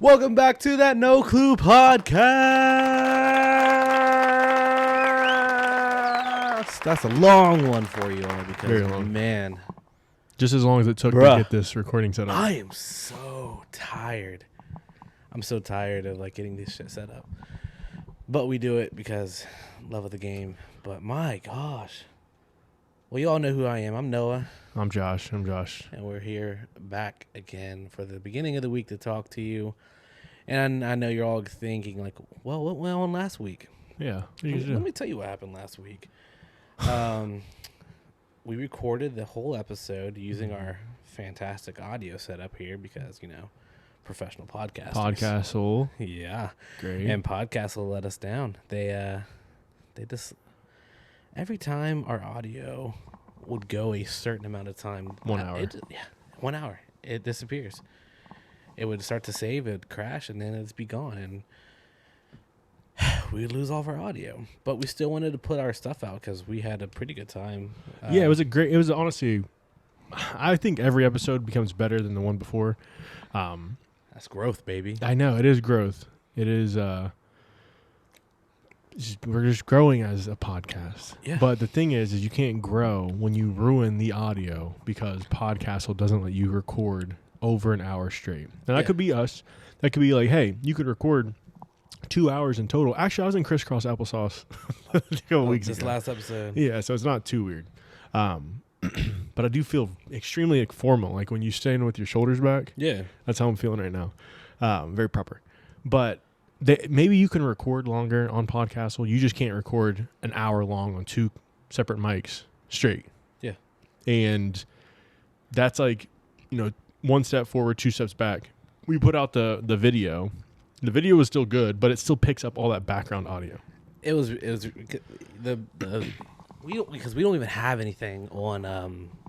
Welcome back to that No Clue podcast. That's a long one for you all because, very long. Man. Just as long as it took to get this recording set up. I am so tired. I'm so tired of getting this shit set up. But we do it because love of the game. But my gosh. Well, you all know who I am. I'm Noah. I'm Josh. And we're here back again for the beginning of the week to talk to you. And I know you're all thinking well, what went on last week? Yeah. Let me tell you what happened last week. We recorded the whole episode using our fantastic audio setup here because, professional podcasters. Podcastle. Yeah. Great. And Podcastle let us down. They just, every time our audio would go a certain amount of time. 1 hour. 1 hour. It disappears. It would start to save, it would crash, and then it'd be gone. And we would lose all of our audio. But we still wanted to put our stuff out because we had a pretty good time. Yeah, it was honestly, I think every episode becomes better than the one before. That's growth, baby. I know, it is growth. It is, we're just growing as a podcast. Yeah. But the thing is you can't grow when you ruin the audio because Podcastle doesn't let you record over an hour straight. And that could be us. That could be hey, you could record 2 hours in total. Actually, I was in crisscross applesauce a couple weeks ago. This last episode. Yeah, so it's not too weird. But I do feel extremely formal, when you stand with your shoulders back. Yeah. That's how I'm feeling right now. Very proper. But maybe you can record longer on Podcastle. You just can't record an hour long on two separate mics straight. Yeah. And that's one step forward, two steps back. We put out the video. The video was still good, but it still picks up all that background audio. It was because we don't even have anything on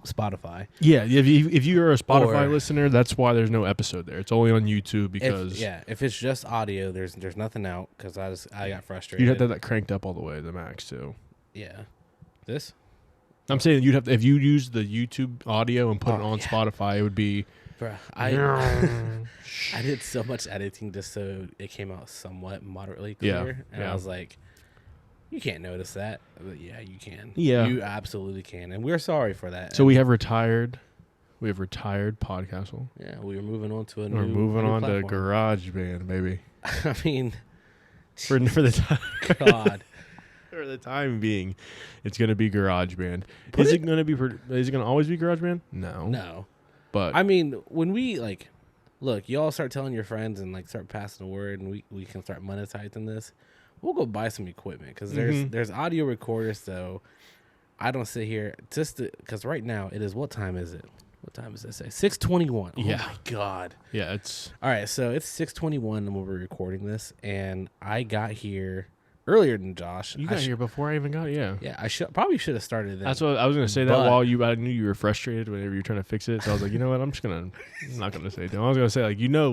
Spotify. Yeah, if you're a Spotify listener, that's why there's no episode there. It's only on YouTube because if it's just audio, there's nothing out because I got frustrated. You'd have to have that cranked up all the way to the max too. Yeah, this. I'm saying you'd have to, if you use the YouTube audio and put it on Spotify, it would be. Bruh, I did so much editing just so it came out somewhat moderately clear, and I was like, you can't notice that. But yeah, you can. Yeah, you absolutely can, and we're sorry for that. So we have retired Podcastle. Yeah, we were moving on to We're moving on to GarageBand, baby. I mean, for the time. God. For the time being, it's going to be GarageBand. Is it going to always be GarageBand? No. But I mean, when we look, y'all start telling your friends and start passing the word, and we can start monetizing this. We'll go buy some equipment because there's audio recorders. Though I don't sit here because right now it is. What time is it? What time does it say? 6:21. Yeah. Oh my God. Yeah, it's all right. So it's 6:21 when we're recording this, and I got here earlier than Josh. You got here before I even got. Yeah. I probably should have started then. That's what I was going to say. That while I knew you were frustrated whenever you're trying to fix it, so I was like, you know what? I'm not going to say that. I was going to say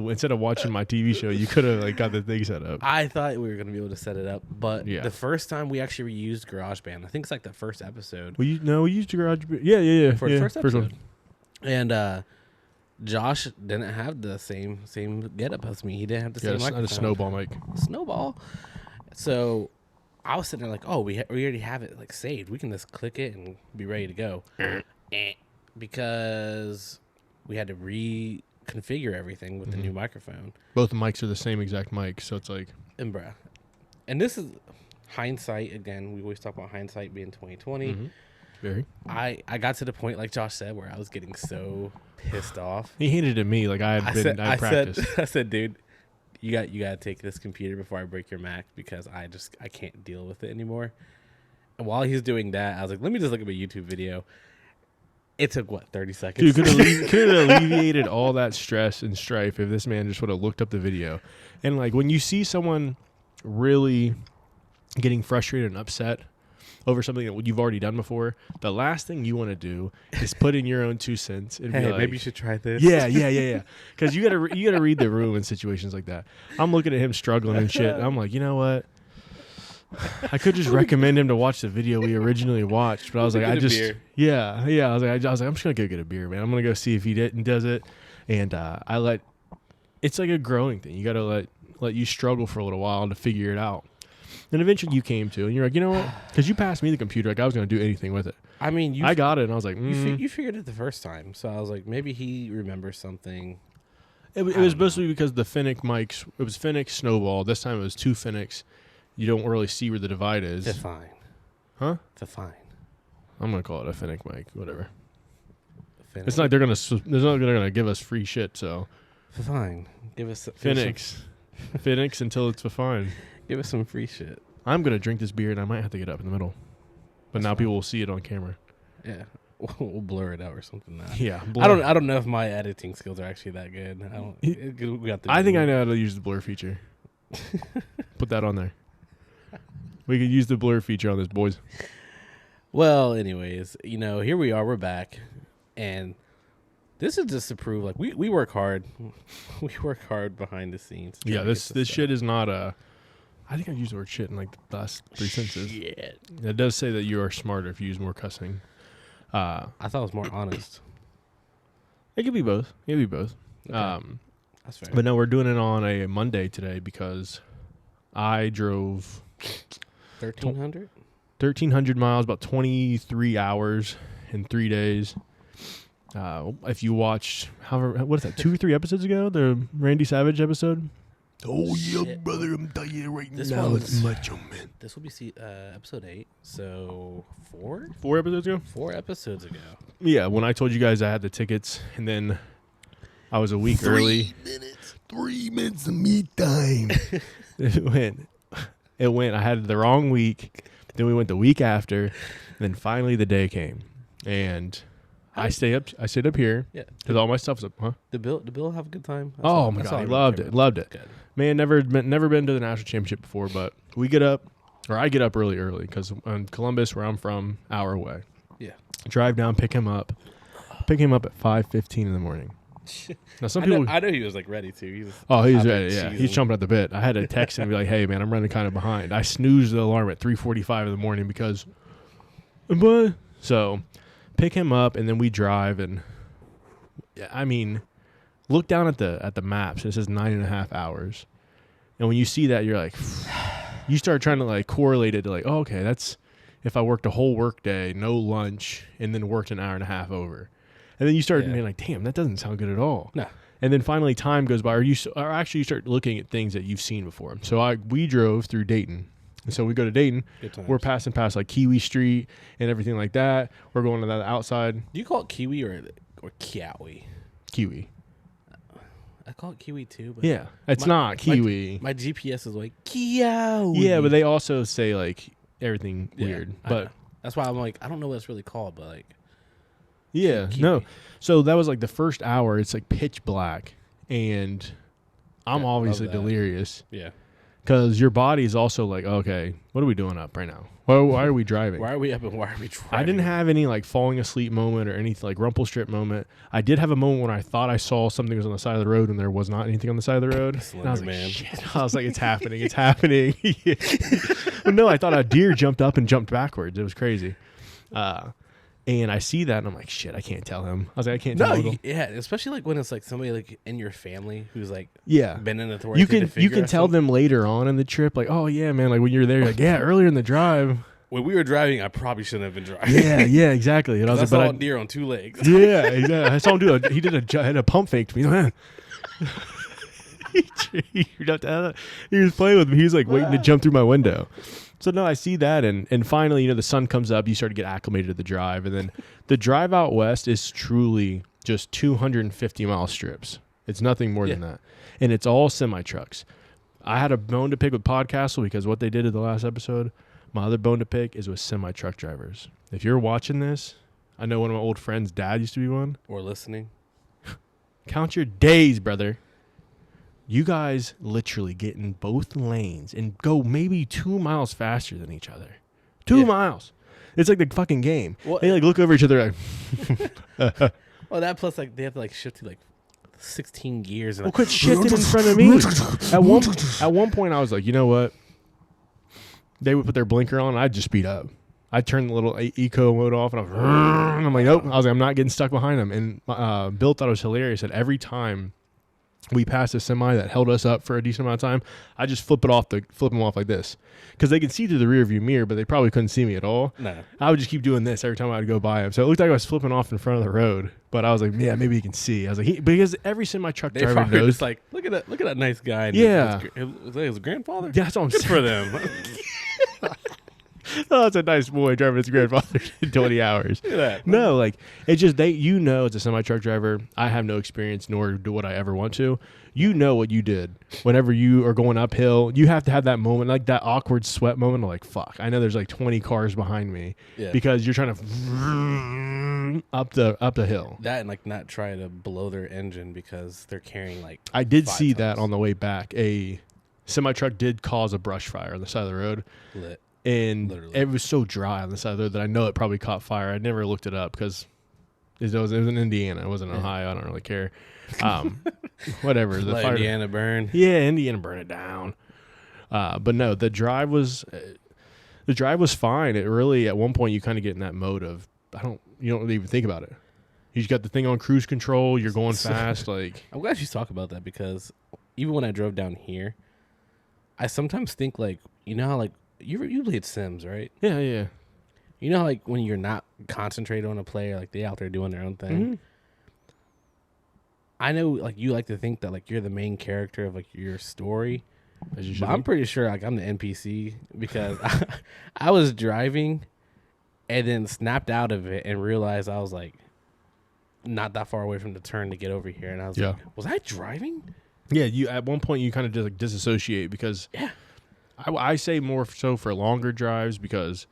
instead of watching my TV show, you could have got the thing set up. I thought we were going to be able to set it up, but the first time we actually used GarageBand, I think it's the first episode. We used GarageBand. Yeah. For the first episode. And Josh didn't have the same getup as me. He didn't have the same microphone. A snowball mic. Snowball. So I was sitting there we already have it saved. We can just click it and be ready to go. Because we had to reconfigure everything with the new microphone. Both mics are the same exact mic, so it's and this is hindsight again. We always talk about hindsight being 2020. Mm-hmm. Very. I got to the point, like Josh said, where I was getting so pissed off. He hated it at me, I practiced. I said, dude, you got to take this computer before I break your Mac because I can't deal with it anymore. And while he's doing that, I was like, let me just look at my YouTube video. It took 30 seconds. Dude, could have alleviated all that stress and strife if this man just would have looked up the video. And when you see someone really getting frustrated and upset over something that you've already done before, the last thing you want to do is put in your own 2 cents and be maybe you should try this. Yeah. Because you gotta read the room in situations like that. I'm looking at him struggling and shit. And I'm like, you know what? I could just recommend him to watch the video we originally watched, but I was like, I was like, I'm just gonna go get a beer, man. I'm gonna go see if he does it, and I let it's like a growing thing. You got to let you struggle for a little while to figure it out. And eventually you came to, and you're like, you know what? Because you passed me the computer, like I was going to do anything with it. I mean, I got it, and I was like, you figured it the first time, so I was like, maybe he remembers something. It was supposed to be because the Finnick mics, it was Finnick Snowball. This time it was 2 Finnecks. You don't really see where the divide is. Define. Huh? Define. I'm going to call it a Finnick mic, whatever. Finnick. It's not like they're not gonna give us free shit, so. Fine. Give us Finnecks. Finnecks until it's fine. Give us some free shit. I'm going to drink this beer, and I might have to get up in the middle. But now people will see it on camera. Yeah. We'll blur it out or something. Yeah. I don't know if my editing skills are actually that good. I think I know how to use the blur feature. Put that on there. We could use the blur feature on this, boys. Well, anyways, here we are. We're back. And this is just to prove, like, we work hard. We work hard behind the scenes. Yeah, this shit is not I think I've used the word shit in like the last 3 sentences. Shit. It does say that you are smarter if you use more cussing. I thought it was more honest. It could be both. Okay. That's fair. But no, we're doing it on a Monday today because I drove 1,300? 1,300 miles, about 23 hours in 3 days. If you watched, what is that, 2 or 3 episodes ago, the Randy Savage episode? Oh, yeah, brother, I'm telling you right now, it's Macho Man. This will be episode 8, so 4? 4 episodes ago? 4 episodes ago. Yeah, when I told you guys I had the tickets, and then I was a week early. 3 minutes of me time. It went. I had the wrong week. Then we went the week after. And then finally the day came. And I stayed up here. Yeah. Because all my stuff's up. Huh? Did Bill have a good time? Oh my God, he loved it. Loved it. Good. Man, never been to the national championship before, but I get up really because in Columbus, where I'm from, hour away. Yeah. Drive down, pick him up at 5:15 in the morning. Now I know he was like ready to. He was ready. Yeah, he's chomping at the bit. I had to text him and be like, "Hey, man, I'm running kind of behind." I snoozed the alarm at 3:45 in the morning because, so pick him up and then we drive and, I mean, look down at the maps. It says 9.5 hours, and when you see that, you're like, you start trying to like correlate it to like, oh, okay, that's if I worked a whole work day, no lunch, and then worked an hour and a half over. And then you start being like, damn, that doesn't sound good at all. No. And then finally time goes by, or actually you start looking at things that you've seen before. So we drove through Dayton. And so we go to Dayton. We're passing past like Kiwi Street and everything like that. We're going to that outside. Do you call it Kiwi or Kiwi? Kiwi. I call it Kiwi too. But yeah, it's not Kiwi. My GPS is like Kiwi. Yeah, but they also say like everything weird. But that's why I'm like, I don't know what it's really called, but like. Yeah, Kiwi. no. So that was like the first hour. It's like pitch black, and I'm obviously delirious. Yeah, because your body is also like, okay, what are we doing up right now? Why are we driving? Why are we up and why are we driving? I didn't have any like falling asleep moment or anything like rumple strip moment. I did have a moment when I thought I saw something was on the side of the road and there was not anything on the side of the road. And I was like, shit. I was like, it's happening. It's happening. Well, no, I thought a deer jumped up and jumped backwards. It was crazy. And I see that, and I'm like, shit, I can't tell him. I was like, I can't tell him. Yeah, especially like when it's like somebody like in your family who's like been in authority. You can tell them later on in the trip, like, oh yeah, man, like when you're there, like earlier in the drive. When we were driving, I probably shouldn't have been driving. Yeah, exactly. And I was like, saw a deer on 2 legs. Yeah, exactly. I saw him had a pump fake to me, man. He was playing with me. He was like waiting to jump through my window. So no, I see that, and finally, the sun comes up. You start to get acclimated to the drive, and then the drive out west is truly just 250-mile strips. It's nothing more than that, and it's all semi trucks. I had a bone to pick with Podcastle because what they did in the last episode. My other bone to pick is with semi truck drivers. If you're watching this, I know one of my old friends' dad used to be one. Or listening. Count your days, brother. You guys literally get in both lanes and go maybe 2 miles faster than each other. 2 miles. It's like the fucking game. Well, they like look over each other like. Well, that plus like they have to like shift to like 16 gears. And well, quit shifting in front of me. At one point, I was like, you know what? They would put their blinker on. And I'd just speed up. I'd turn the little eco mode off, and I'm like, nope. I was like, I'm not getting stuck behind them. And Bill thought it was hilarious that every time we passed a semi that held us up for a decent amount of time, I just flip them off like this, because they can see through the rear view mirror, but they probably couldn't see me at all. No. I would just keep doing this every time I'd go by him. So it looked like I was flipping off in front of the road, but I was like, yeah, maybe he can see. I was like, because every semi truck They driver probably knows. just like, look at that nice guy. And Yeah. his grandfather. Yeah, that's what I'm Good saying. for them. Oh, that's a nice boy driving his grandfather in 20 hours. Look at that. No, like, it's just as a semi truck driver, I have no experience, nor do what I ever want to. You know what you did whenever you are going uphill. You have to have that moment, like that awkward sweat moment of like, fuck, I know there's like 20 cars behind me, because you're trying to up the hill. That and like not try to blow their engine because they're carrying like. I did 5 see tons. that on the way back. A semi truck did cause a brush fire on the side of the road. Lit. And Literally. it was so dry on the side of the road that I know it probably caught fire. I never looked it up because it was in Indiana. It wasn't Ohio. I don't really care. Whatever. The Let fire. Indiana burn. Yeah, Indiana burn it down. But no, the drive was fine. It really, at one point, you kind of get in that mode of you don't really even think about it. You just got the thing on cruise control. You're going fast. Like, I'm glad you talk about that, because even when I drove down here, I sometimes think like, you know how like you played Sims, right? yeah. You know how like when you're not concentrated on a player, like they out there doing their own thing. Mm-hmm. I know like you like to think that like you're the main character of like your story. As you But should I'm be. pretty sure like I'm the NPC, because I was driving and then snapped out of it and realized I was like not that far away from the turn to get over here, and I was like, was I driving? Yeah, you at one point you kind of just like disassociate, because I say more so for longer drives, because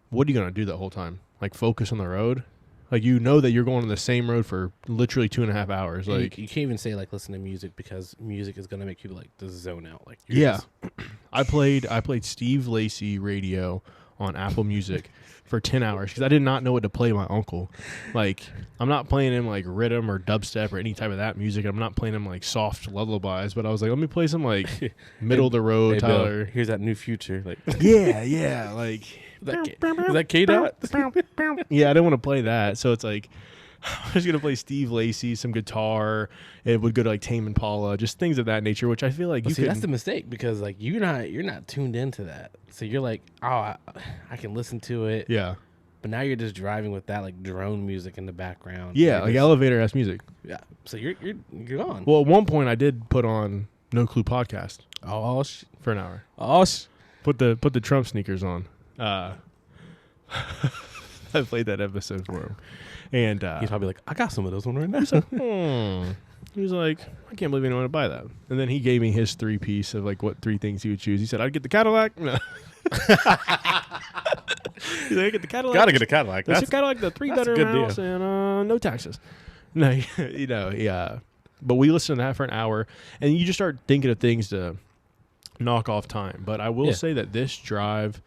what are you gonna do that whole time? Like focus on the road? Like, you know that you're going on the same road for literally 2.5 hours. And like you can't even say like listen to music, because music is gonna make you like just zone out. Like I played Steve Lacy radio on Apple Music for 10 hours because I did not know what to play my uncle. Like, I'm not playing him like rhythm or dubstep or any type of that music. I'm not playing him like soft lullabies, but I was like, let me play some like middle of the road, hey, Tyler. Bill, here's that new Future. Like yeah, like is that K-Dot? yeah, I didn't want to play that, so it's like I was gonna play Steve Lacy, some guitar. It would go to like Tame Impala, just things of that nature, which I feel like That's the mistake, because like you're not tuned into that. So you're like, oh, I can listen to it. Yeah. But now you're just driving with that like drone music in the background. Yeah, You're like just, elevator ass music. yeah. So you're gone. Well, at one point I did put on No Clue podcast for an hour. Put the Trump sneakers on. I played that episode for him, and he's probably like, I got some of those one right now. He was like, I can't believe anyone would buy that. And then he gave me his 3-piece of like what 3 things he would choose. He said, I'd get the Cadillac. No. He's like, I get the Cadillac. Gotta get a Cadillac. That's a Cadillac, the 3-bedroom good house, deal. and no taxes. No, yeah. But we listened to that for an hour, and you just start thinking of things to knock off time. But I will say that this drive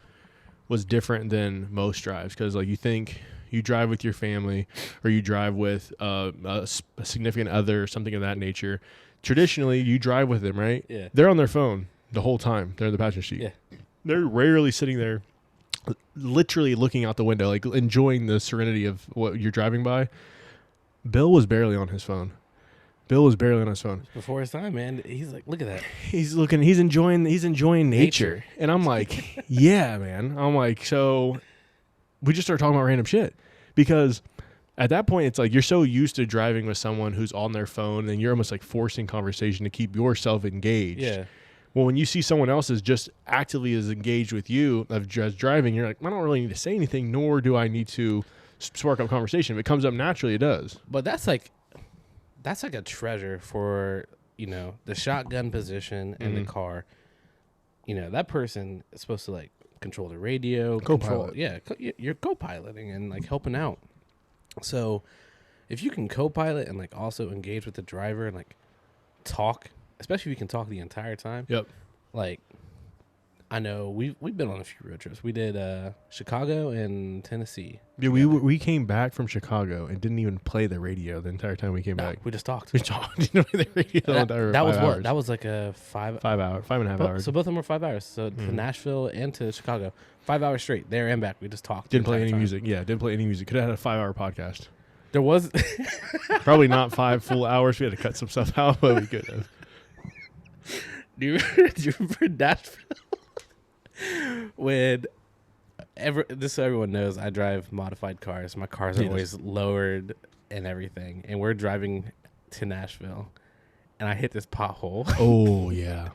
was different than most drives, because like you think you drive with your family or you drive with a significant other or something of that nature. Traditionally, you drive with them, right? Yeah. They're on their phone the whole time. They're in the passenger seat. Yeah. They're rarely sitting there literally looking out the window, like enjoying the serenity of what you're driving by. Bill was barely on his phone. Before his time, man. He's like, look at that. He's enjoying nature. And I'm like, yeah, man. I'm like, so we just start talking about random shit, because at that point it's like you're so used to driving with someone who's on their phone, and you're almost like forcing conversation to keep yourself engaged. Yeah. Well, when you see someone else is just actively as engaged with you of just driving, you're like, I don't really need to say anything, nor do I need to spark up conversation. If it comes up naturally, it does. But that's like a treasure for, the shotgun position in the car. That person is supposed to like control the radio, Co-pilot. You're co-piloting and like helping out. So if you can co-pilot and like also engage with the driver and like talk, especially if you can talk the entire time. Yep. Like, I know we've been on a few road trips. We did Chicago and Tennessee. Yeah, we came back from Chicago and didn't even play the radio the entire time we came back. We just talked. We talked. Didn't play the radio the entire That was 5 what? hours. That was like a 5.5 hours. So both of them were 5 hours. So to Nashville and to Chicago, 5 hours straight, there and back. We just talked. Didn't play any time. music. Yeah, didn't play any music. Could have had a 5-hour podcast. There was Probably not 5 full hours. We had to cut some stuff out, but we could have. do you remember Nashville? When this so everyone knows, I drive modified cars. My cars are always lowered and everything. And we're driving to Nashville, and I hit this pothole. Oh yeah,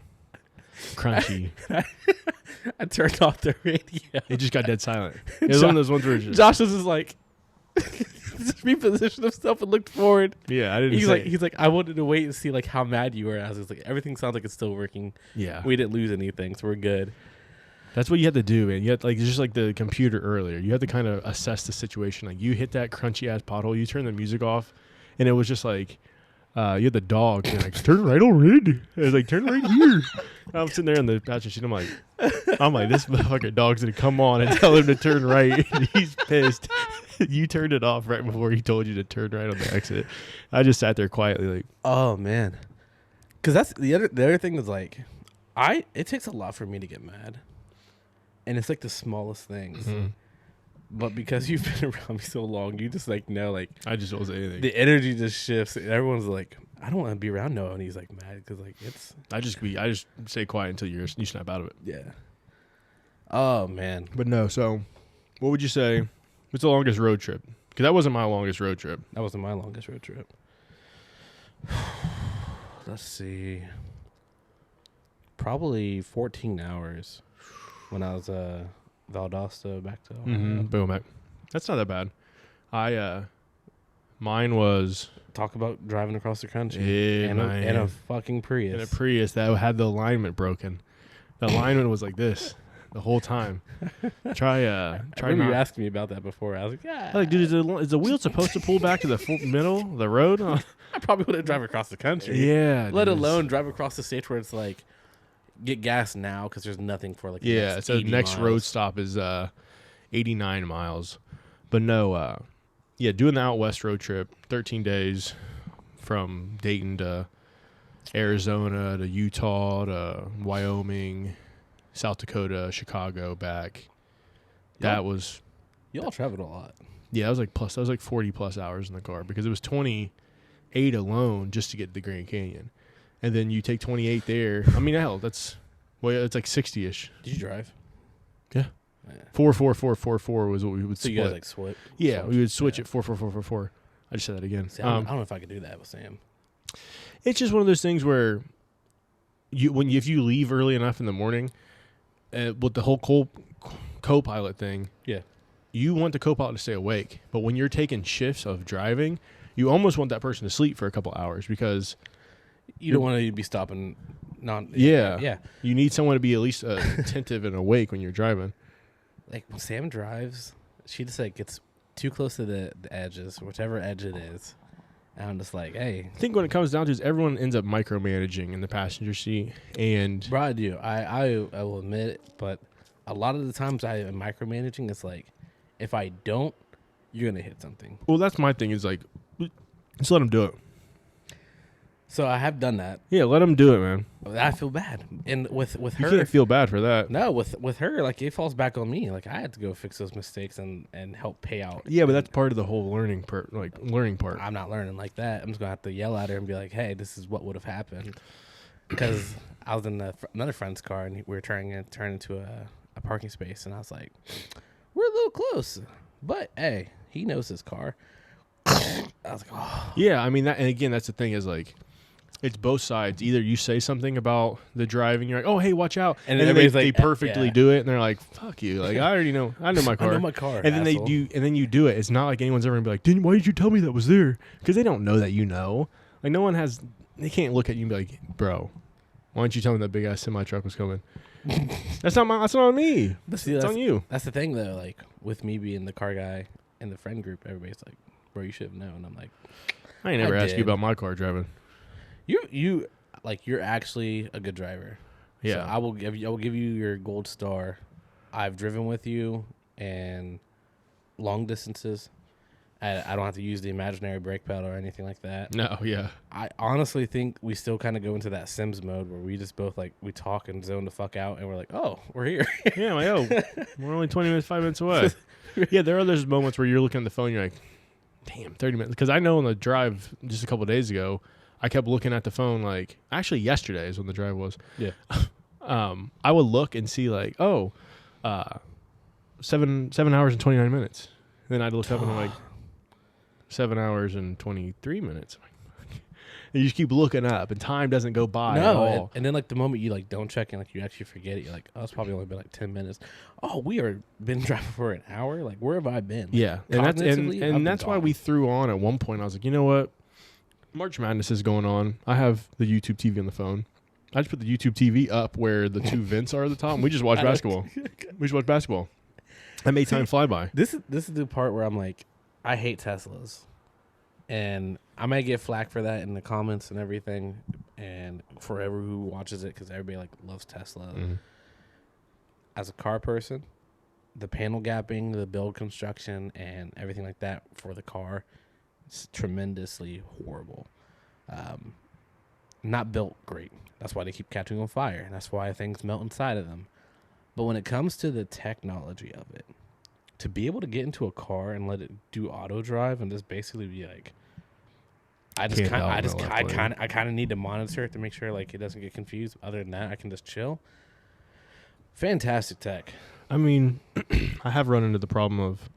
crunchy. I turned off the radio. It just got dead silent. It was one of those ones where Josh was just like, just repositioned himself and looked forward. Yeah, I didn't. He's like, I wanted to wait and see like how mad you were. I was like, everything sounds like it's still working. Yeah, we didn't lose anything, so we're good. That's what you have to do, man. You have to, like, just like the computer earlier. You have to kind of assess the situation. Like, you hit that crunchy ass pothole, you turn the music off, and it was just like, you had the dog, and like, turn right already. It was like, turn right here. I'm sitting there in the passenger seat. I'm like, this motherfucker dog's gonna come on and tell him to turn right. And he's pissed. You turned it off right before he told you to turn right on the exit. I just sat there quietly, like, oh man, because that's the other thing is like, it takes a lot for me to get mad. And it's like the smallest things. Mm-hmm. But because you've been around me so long, you just like know, like, I just don't say anything. The energy just shifts. And everyone's like, I don't want to be around Noah. And he's like mad because like it's. I just stay quiet until you snap out of it. Yeah. Oh man. But no. So, what would you say? What's the longest road trip? Because that wasn't my longest road trip. That wasn't my longest road trip. Let's see. Probably 14 hours. When I was Valdosta back to boom back. That's not that bad. Mine was talk about driving across the country in a fucking Prius. In a Prius that had the alignment broken. The alignment was like this the whole time. Try. I remember you asking me about that before. I was like, yeah. Like, dude, is the wheel supposed to pull back to the middle of the road? I probably wouldn't drive across the country. Yeah. Let alone drive across the states where it's like. Get gas now because there's nothing for like so the next road stop is 89 miles, but no, doing the out west road trip, 13 days from Dayton to Arizona to Utah to Wyoming, South Dakota, Chicago, back. That was y'all traveled a lot. Yeah, that was like 40 plus hours in the car because it was 28 alone just to get to the Grand Canyon. And then you take 28 there. I mean, hell, it's like 60-ish. Did you drive? Yeah. 4 was what we would split. So you guys like switch? Yeah, we would switch it 4. I just said that again. See, I don't know if I could do that with Sam. It's just one of those things where if you leave early enough in the morning, with the whole co-pilot thing, you want the co-pilot to stay awake. But when you're taking shifts of driving, you almost want that person to sleep for a couple hours because you don't want to be stopping. Yeah. You need someone to be at least attentive and awake when you're driving. Like when Sam drives, she just like gets too close to the edges, whichever edge it is. And I'm just like, hey. I think when it comes down to it, everyone ends up micromanaging in the passenger seat. And bro, I do. I will admit it, but a lot of the times I am micromanaging. It's like, if I don't, you're gonna hit something. Well, that's my thing. Is like, just let them do it. So I have done that. Yeah, let them do it, man. I feel bad, and with her, you can't feel bad for that. No, with her, like it falls back on me. Like I had to go fix those mistakes and help pay out. Yeah, but that's part of the whole learning part. I'm not learning like that. I'm just gonna have to yell at her and be like, "Hey, this is what would have happened." Because I was in another friend's car and we were trying to turn into a parking space, and I was like, "We're a little close, but hey, he knows his car." I was like, "Oh." Yeah, I mean that, and again, that's the thing is like. It's both sides. Either you say something about the driving, you're like, "Oh, hey, watch out," and then they perfectly do it, and they're like, "Fuck you!" Like I already know, I know my car. I know my car. And then asshole. then you do it. It's not like anyone's ever gonna be like, "Why did you tell me that was there?" Because they don't know that you know. Like no one has. They can't look at you and be like, "Bro, why don't you tell me that big ass semi truck was coming?" That's not on me. That's on you. That's the thing though. Like with me being the car guy in the friend group, everybody's like, "Bro, you should have known." I'm like, I ain't never asked you about my car driving. You. Like you're actually a good driver. Yeah. So I will give you your gold star. I've driven with you and long distances. I don't have to use the imaginary brake pedal or anything like that. No, yeah. I honestly think we still kind of go into that Sims mode where we just both like we talk and zone the fuck out and we're like, oh, we're here. Yeah, I'm like, we're only 5 minutes away. Yeah, there are those moments where you're looking at the phone, you're like, damn, 30 minutes. Because I know on the drive just a couple of days ago, I kept looking at the phone like, actually yesterday is when the drive was. Yeah. I would look and see like, 7 hours and 29 minutes. And then I'd look up and I'm like, 7 hours and 23 minutes. And you just keep looking up, and time doesn't go by at all. And then like the moment you like don't check and like you actually forget it, you're like, oh, it's probably only been like 10 minutes. Oh, we are been driving for an hour. Like, where have I been? Yeah, and that's why we threw on at one point. I was like, you know what, March Madness is going on. I have the YouTube TV on the phone. I just put the YouTube TV up where the two vents are at the top, and we just watch basketball. We just watch basketball. I made time fly by. This is the part where I'm like, I hate Teslas. And I might get flack for that in the comments and everything, and forever who watches it, because everybody like loves Tesla. Mm-hmm. As a car person, the panel gapping, the build construction, and everything like that for the car is tremendously horrible. Not built great. That's why they keep catching on fire, and that's why things melt inside of them. But when it comes to the technology of it, to be able to get into a car and let it do auto drive and just basically be like, I kind of need to monitor it to make sure like it doesn't get confused. Other than that, I can just chill. Fantastic tech. I mean, I have run into the problem of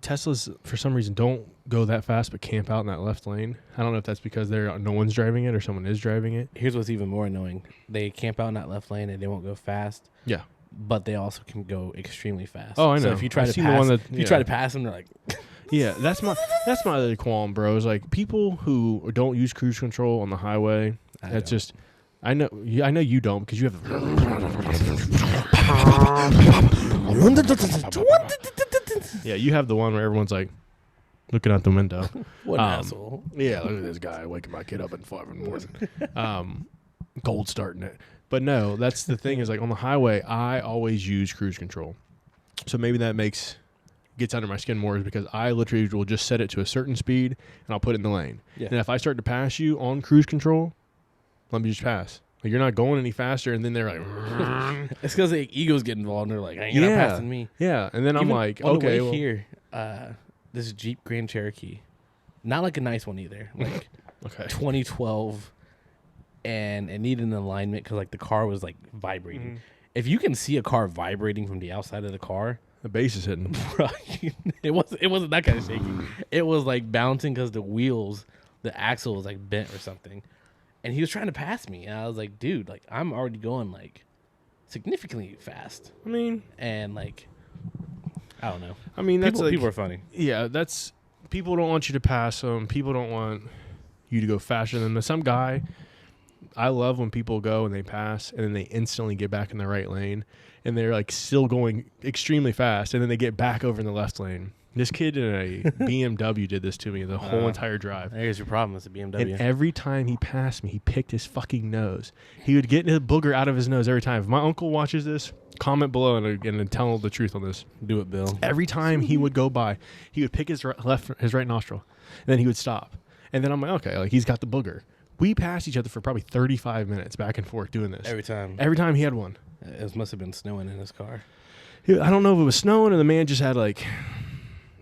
Teslas for some reason don't go that fast but camp out in that left lane. I don't know if that's because no one's driving it or someone is driving it. Here's what's even more annoying: they camp out in that left lane and they won't go fast. Yeah. But they also can go extremely fast. Oh, I know. So if you try to pass, try to pass them, they're like, yeah, that's my other qualm, bro. Is like people who don't use cruise control on the highway. That's just, I know you don't because you have. Yeah, you have the one where everyone's like looking out the window. What an asshole! Yeah, look at this guy waking my kid up at 5 in the morning. Gold starting it. But no, that's the thing is like on the highway, I always use cruise control. So maybe that gets under my skin more is because I literally will just set it to a certain speed and I'll put it in the lane. Yeah. And if I start to pass you on cruise control, let me just pass. Like you're not going any faster, and then they're like, it's because the egos get involved and they're like, hey, you're not passing me. Yeah. And then I'm like, on okay. The way here, this Jeep Grand Cherokee, not like a nice one either. Like 2012. And it needed an alignment because like the car was like vibrating. Mm-hmm. If you can see a car vibrating from the outside of the car, the base is hitting. it wasn't that kind of shaky. It was like bouncing because the axle was like bent or something. And he was trying to pass me, and I was like, dude, like I'm already going like significantly fast. I mean, and like I don't know. I mean, that's people are funny. Yeah, that's people don't want you to pass them. People don't want you to go faster than them. Some guy. I love when people go and they pass and then they instantly get back in the right lane and they're like still going extremely fast and then they get back over in the left lane. This kid in a BMW did this to me the whole entire drive. Here's your problem. It's a BMW. And every time he passed me, he picked his fucking nose. He would get the booger out of his nose every time. If my uncle watches this, comment below and tell the truth on this. Do it, Bill. Every time he would go by, he would pick his right nostril and then he would stop. And then I'm like, okay, like he's got the booger. We passed each other for probably 35 minutes back and forth doing this. Every time. Every time he had one. It must have been snowing in his car. I don't know if it was snowing or the man just had like,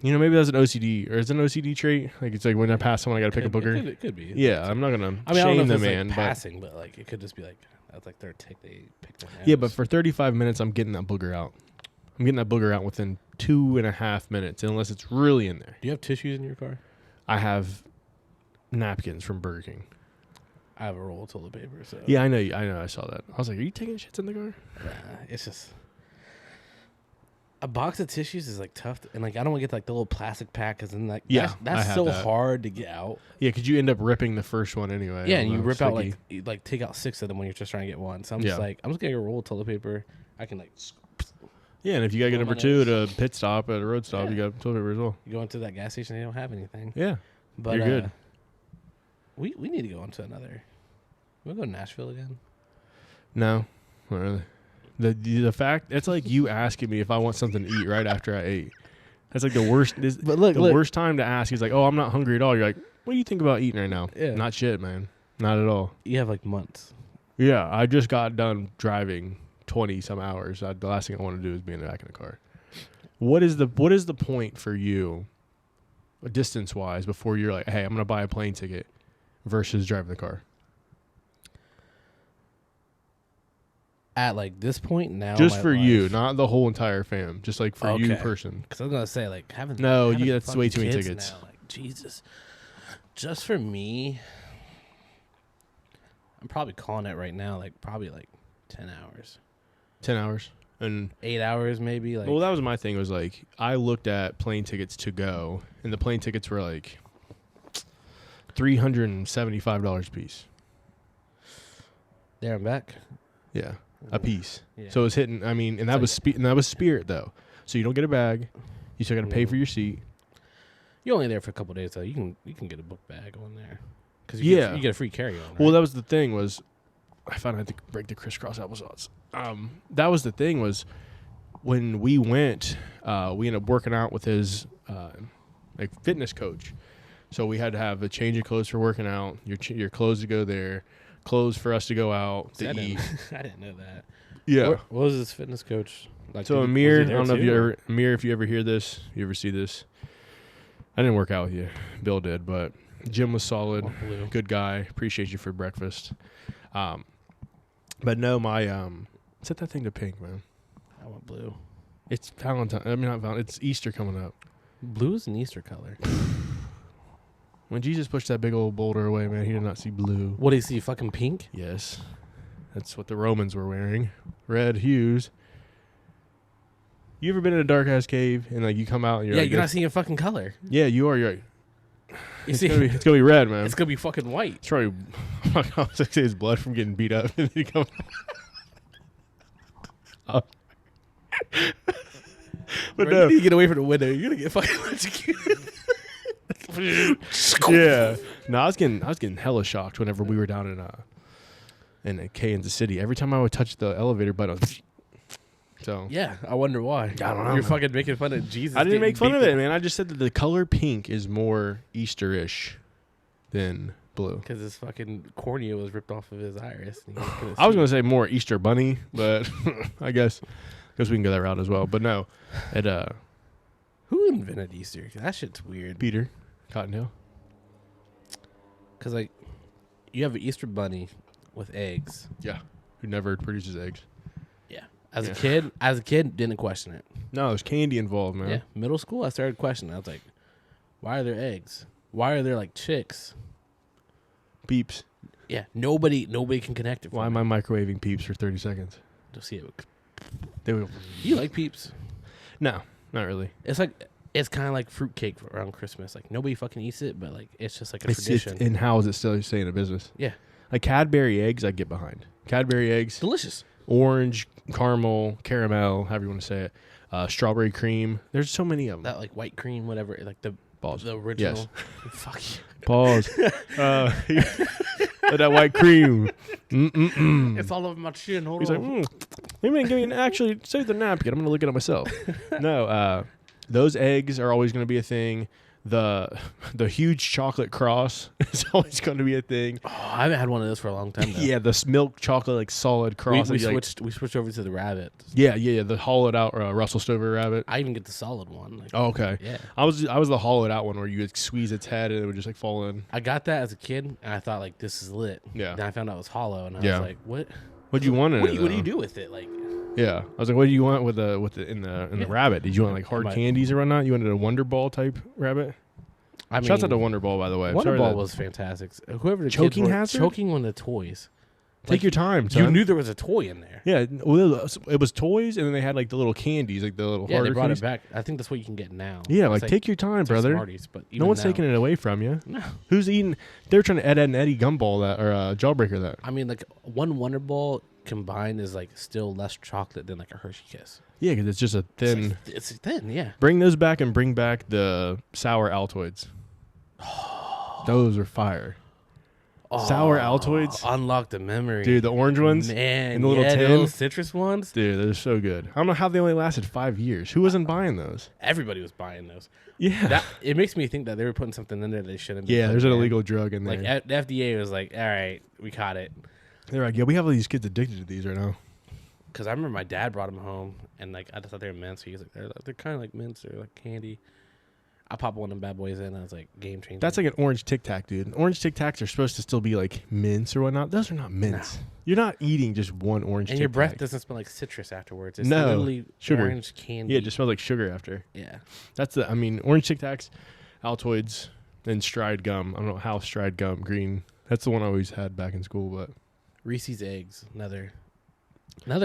maybe that's an OCD or is it an OCD trait? Like it's like when I pass someone, I got to pick a booger. It could be. Yeah, I'm not going to shame I don't know if the it's man. Like passing, but like it could just be like, that's like their tick. They picked their nose. Yeah, but for 35 minutes, I'm getting that booger out. I'm getting that booger out within 2.5 minutes, unless it's really in there. Do you have tissues in your car? I have napkins from Burger King. I have a roll of toilet paper. So yeah, I know. I saw that. I was like, "Are you taking shits in the car?" It's just a box of tissues is like tough, and like I don't want to get like the little plastic pack because then like that's so hard to get out. Yeah, because you end up ripping the first one anyway. Yeah, and you rip out like take out 6 of them when you're just trying to get one. So I'm just getting a roll of toilet paper. I can like. Yeah, and if you gotta get number 2 at a pit stop at a road stop, you got toilet paper as well. You go into that gas station, they don't have anything. Yeah, but you're good. We need to go into another. We'll go to Nashville again. No, not really. The fact it's like you asking me if I want something to eat right after I ate. That's like the worst. But look, worst time to ask. He's like, "Oh, I'm not hungry at all." You're like, "What do you think about eating right now?" Yeah. Not shit, man. Not at all. You have like months. Yeah, I just got done driving 20 some hours. The last thing I want to do is be in the back of the car. What is the point for you distance wise before you're like, hey, I'm gonna buy a plane ticket versus driving the car? At like this point now, Just for you, not the whole entire fam. Just like for you person. Because I was gonna say like having that's way too many tickets. Now, like Jesus, just for me, I'm probably calling it right now. Like probably like 10 hours. 10 hours and 8 hours maybe. Like, well, that was my thing. Was like I looked at plane tickets to go, and the plane tickets were like $375 a piece. There and back. Yeah. A piece. Yeah. So it was hitting. I mean, and that was Spirit though. So you don't get a bag. You still got to pay for your seat. You're only there for a couple of days though. You can get a book bag on there because you get a free carry on. Right? Well, that was the thing. Was I found I had to break the crisscross applesauce. That was the thing. Was when we went, we ended up working out with his like fitness coach. So we had to have a change of clothes for working out. Your clothes to go there. Clothes for us to go out to eat. I didn't know that. Yeah. What was his fitness coach? Like, so Amir, I don't know if you ever hear this, you ever see this. I didn't work out with you. Bill did, but Jim was solid. Good guy. Appreciate you for breakfast. But no, set that thing to pink, man. I want blue. It's Valentine. I mean, not Valentine. It's Easter coming up. Blue is an Easter color. When Jesus pushed that big old boulder away, man, he did not see blue. What do you see? Fucking pink? Yes. That's what the Romans were wearing. Red hues. You ever been in a dark ass cave and like you come out and you're you're not seeing a fucking color. Yeah, you are. You're right. It's gonna be red, man. It's gonna be fucking white. It's probably I was gonna say his blood from getting beat up and then you come. But no, you need to get away from the window. You're gonna get fucking electrocuted. Yeah. No, I was getting hella shocked whenever we were down in Kansas City. Every time I would touch the elevator button, so yeah, I wonder why. I don't know. You're fucking making fun of Jesus. I didn't make fun of it, man. I just said that the color pink is more Easter-ish than blue. Because his fucking cornea was ripped off of his iris. I was gonna say more Easter bunny, but I guess we can go that route as well. But no, who invented Easter? That shit's weird. Peter Cottontail. Because like, you have an Easter bunny with eggs. Yeah, who never produces eggs. Yeah. As a kid, didn't question it. No, there's candy involved, man. Yeah. Middle school, I started questioning. I was like, why are there eggs? Why are there like chicks? Peeps. Yeah. Nobody can connect it. Why am I microwaving Peeps for 30 seconds? To see it. They will. You like Peeps? No, not really. It's kind of like fruitcake around Christmas. Like nobody fucking eats it, but like it's just like a tradition. And how is it still staying in business? Yeah. Like Cadbury eggs, I get behind. Cadbury eggs. Delicious. Orange, caramel, however you want to say it. Strawberry cream. There's so many of them. That like white cream, whatever. Like the original. Yes. Fuck you. Pause. That white cream. It's all over my chin. Hold on. He's like, maybe give me actually save the napkin. I'm gonna look at it myself. No, those eggs are always gonna be a thing. The huge chocolate cross is always going to be a thing. Oh, I haven't had one of those for a long time. Though. Yeah, the milk chocolate like solid cross. We switched over to the rabbit. Yeah, the hollowed out Russell Stover rabbit. I even get the solid one. Like, oh, okay. Yeah, I was the hollowed out one where you would squeeze its head and it would just like fall in. I got that as a kid and I thought like this is lit. Yeah. Then I found out it was hollow and I was like, what? What'd you want in it? What do you do with it? Like. Yeah, I was like, what do you want with the the rabbit? Did you want like hard candies or whatnot? You wanted a Wonder Ball type rabbit? I mean, shouts out to Wonder Ball, by the way. Wonder Ball was fantastic. Whoever the choking hazard, choking on the toys. Take your time, son. You knew there was a toy in there. Yeah, well, it was toys, and then they had like the little candies, like the little harder they brought candies. it back. I think that's what you can get now. Yeah, like take your time, brother. Smarties, but no one's taking it away from you. No. Who's eating? They're trying to Ed and Eddie Gumball that or Jawbreaker that. I mean, like one Wonder Ball combined is like still less chocolate than like a Hershey Kiss. Yeah, because it's just a thin. It's thin, yeah. Bring those back and bring back the sour Altoids. Those are fire. Sour Altoids. Unlock the memory. Dude, the orange ones? Man, and the little tin. Those citrus ones? Dude, they're so good. I don't know how they only lasted 5 years. Who wasn't buying those? Everybody was buying those. Yeah. It makes me think that they were putting something in there they shouldn't be. Yeah, there's an illegal drug in there. Like, the FDA was like, all right, we caught it. They're like, yeah, we have all these kids addicted to these right now. Because I remember my dad brought them home, and like I just thought they were mints. So he was like, they're kind of like mints or like candy. I pop one of them bad boys in, and I was like, game changer. That's like an orange Tic Tac, dude. Orange Tic Tacs are supposed to still be like mints or whatnot. Those are not mints. No. You're not eating just one orange Tic Tac. And your breath doesn't smell like citrus afterwards. It's no, literally sugar. Orange candy. Yeah, it just smells like sugar after. Yeah. That's the, I mean, orange Tic Tacs, Altoids, and Stride gum. I don't know how Stride gum, green. That's the one I always had back in school, but. Reese's Eggs, another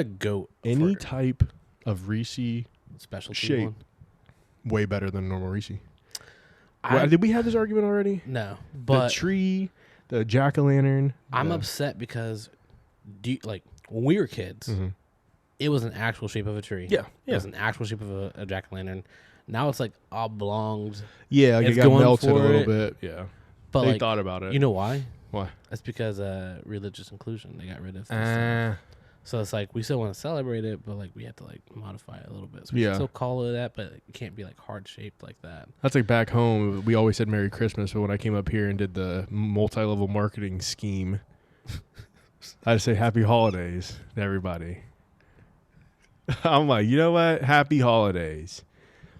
goat. Any type of Reese specialty shape, one. Way better than normal Reese. Did we have this argument already? No, but the tree, the jack-o'-lantern. I'm upset because, when we were kids, it was an actual shape of a tree. Yeah, It was an actual shape of a jack-o'-lantern. Now it's like oblonged. Yeah, it got melted a little bit. Yeah, but they thought about it. You know why? Why? That's because religious inclusion. They got rid of this. So it's like we still want to celebrate it, but like we have to like modify it a little bit. So we can still call it that, but it can't be like heart shaped like that. That's like back home. We always said Merry Christmas, but when I came up here and did the multi-level marketing scheme, I had to say Happy Holidays to everybody. I'm like, you know what? Happy Holidays.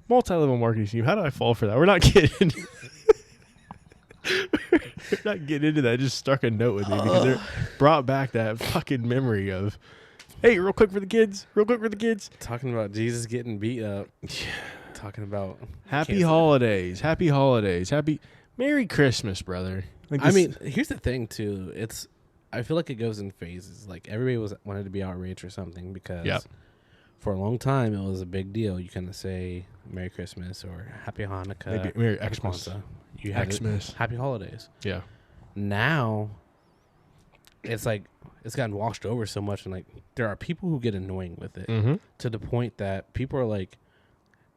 Multi-level marketing scheme. How did I fall for that? We're not kidding. We're not getting into that. It just struck a note with me because it brought back that fucking memory of, hey, real quick for the kids. Talking about Jesus getting beat up. Talking about Happy Holidays. Happy Holidays. Happy Merry Christmas, brother. Like I mean, here's the thing too. I feel like it goes in phases. Like everybody wanted to be outraged or something because for a long time it was a big deal. You kind of say Merry Christmas or Happy Hanukkah, Merry Xmas. You had Xmas. Happy Holidays. Yeah. Now it's like it's gotten washed over so much, and like there are people who get annoying with it to the point that people are like,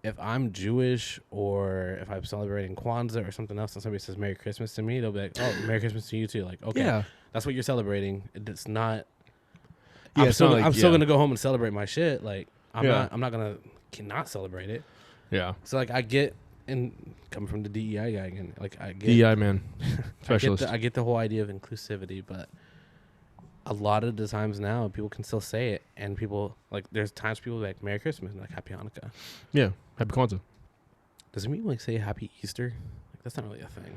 if I'm Jewish or if I'm celebrating Kwanzaa or something else and somebody says Merry Christmas to me, they'll be like, oh, Merry Christmas to you too. Like, okay, that's what you're celebrating. It's not. Yeah, I'm still gonna go home and celebrate my shit. Like I'm not gonna cannot celebrate it. Yeah. So like I get, and coming from the DEI guy again, like I get DEI man, specialist. I get the whole idea of inclusivity, but a lot of the times now people can still say it, and people like there's times people like Merry Christmas and like Happy Hanukkah. Yeah, Happy Kwanzaa. Does it mean like say Happy Easter? Like that's not really a thing.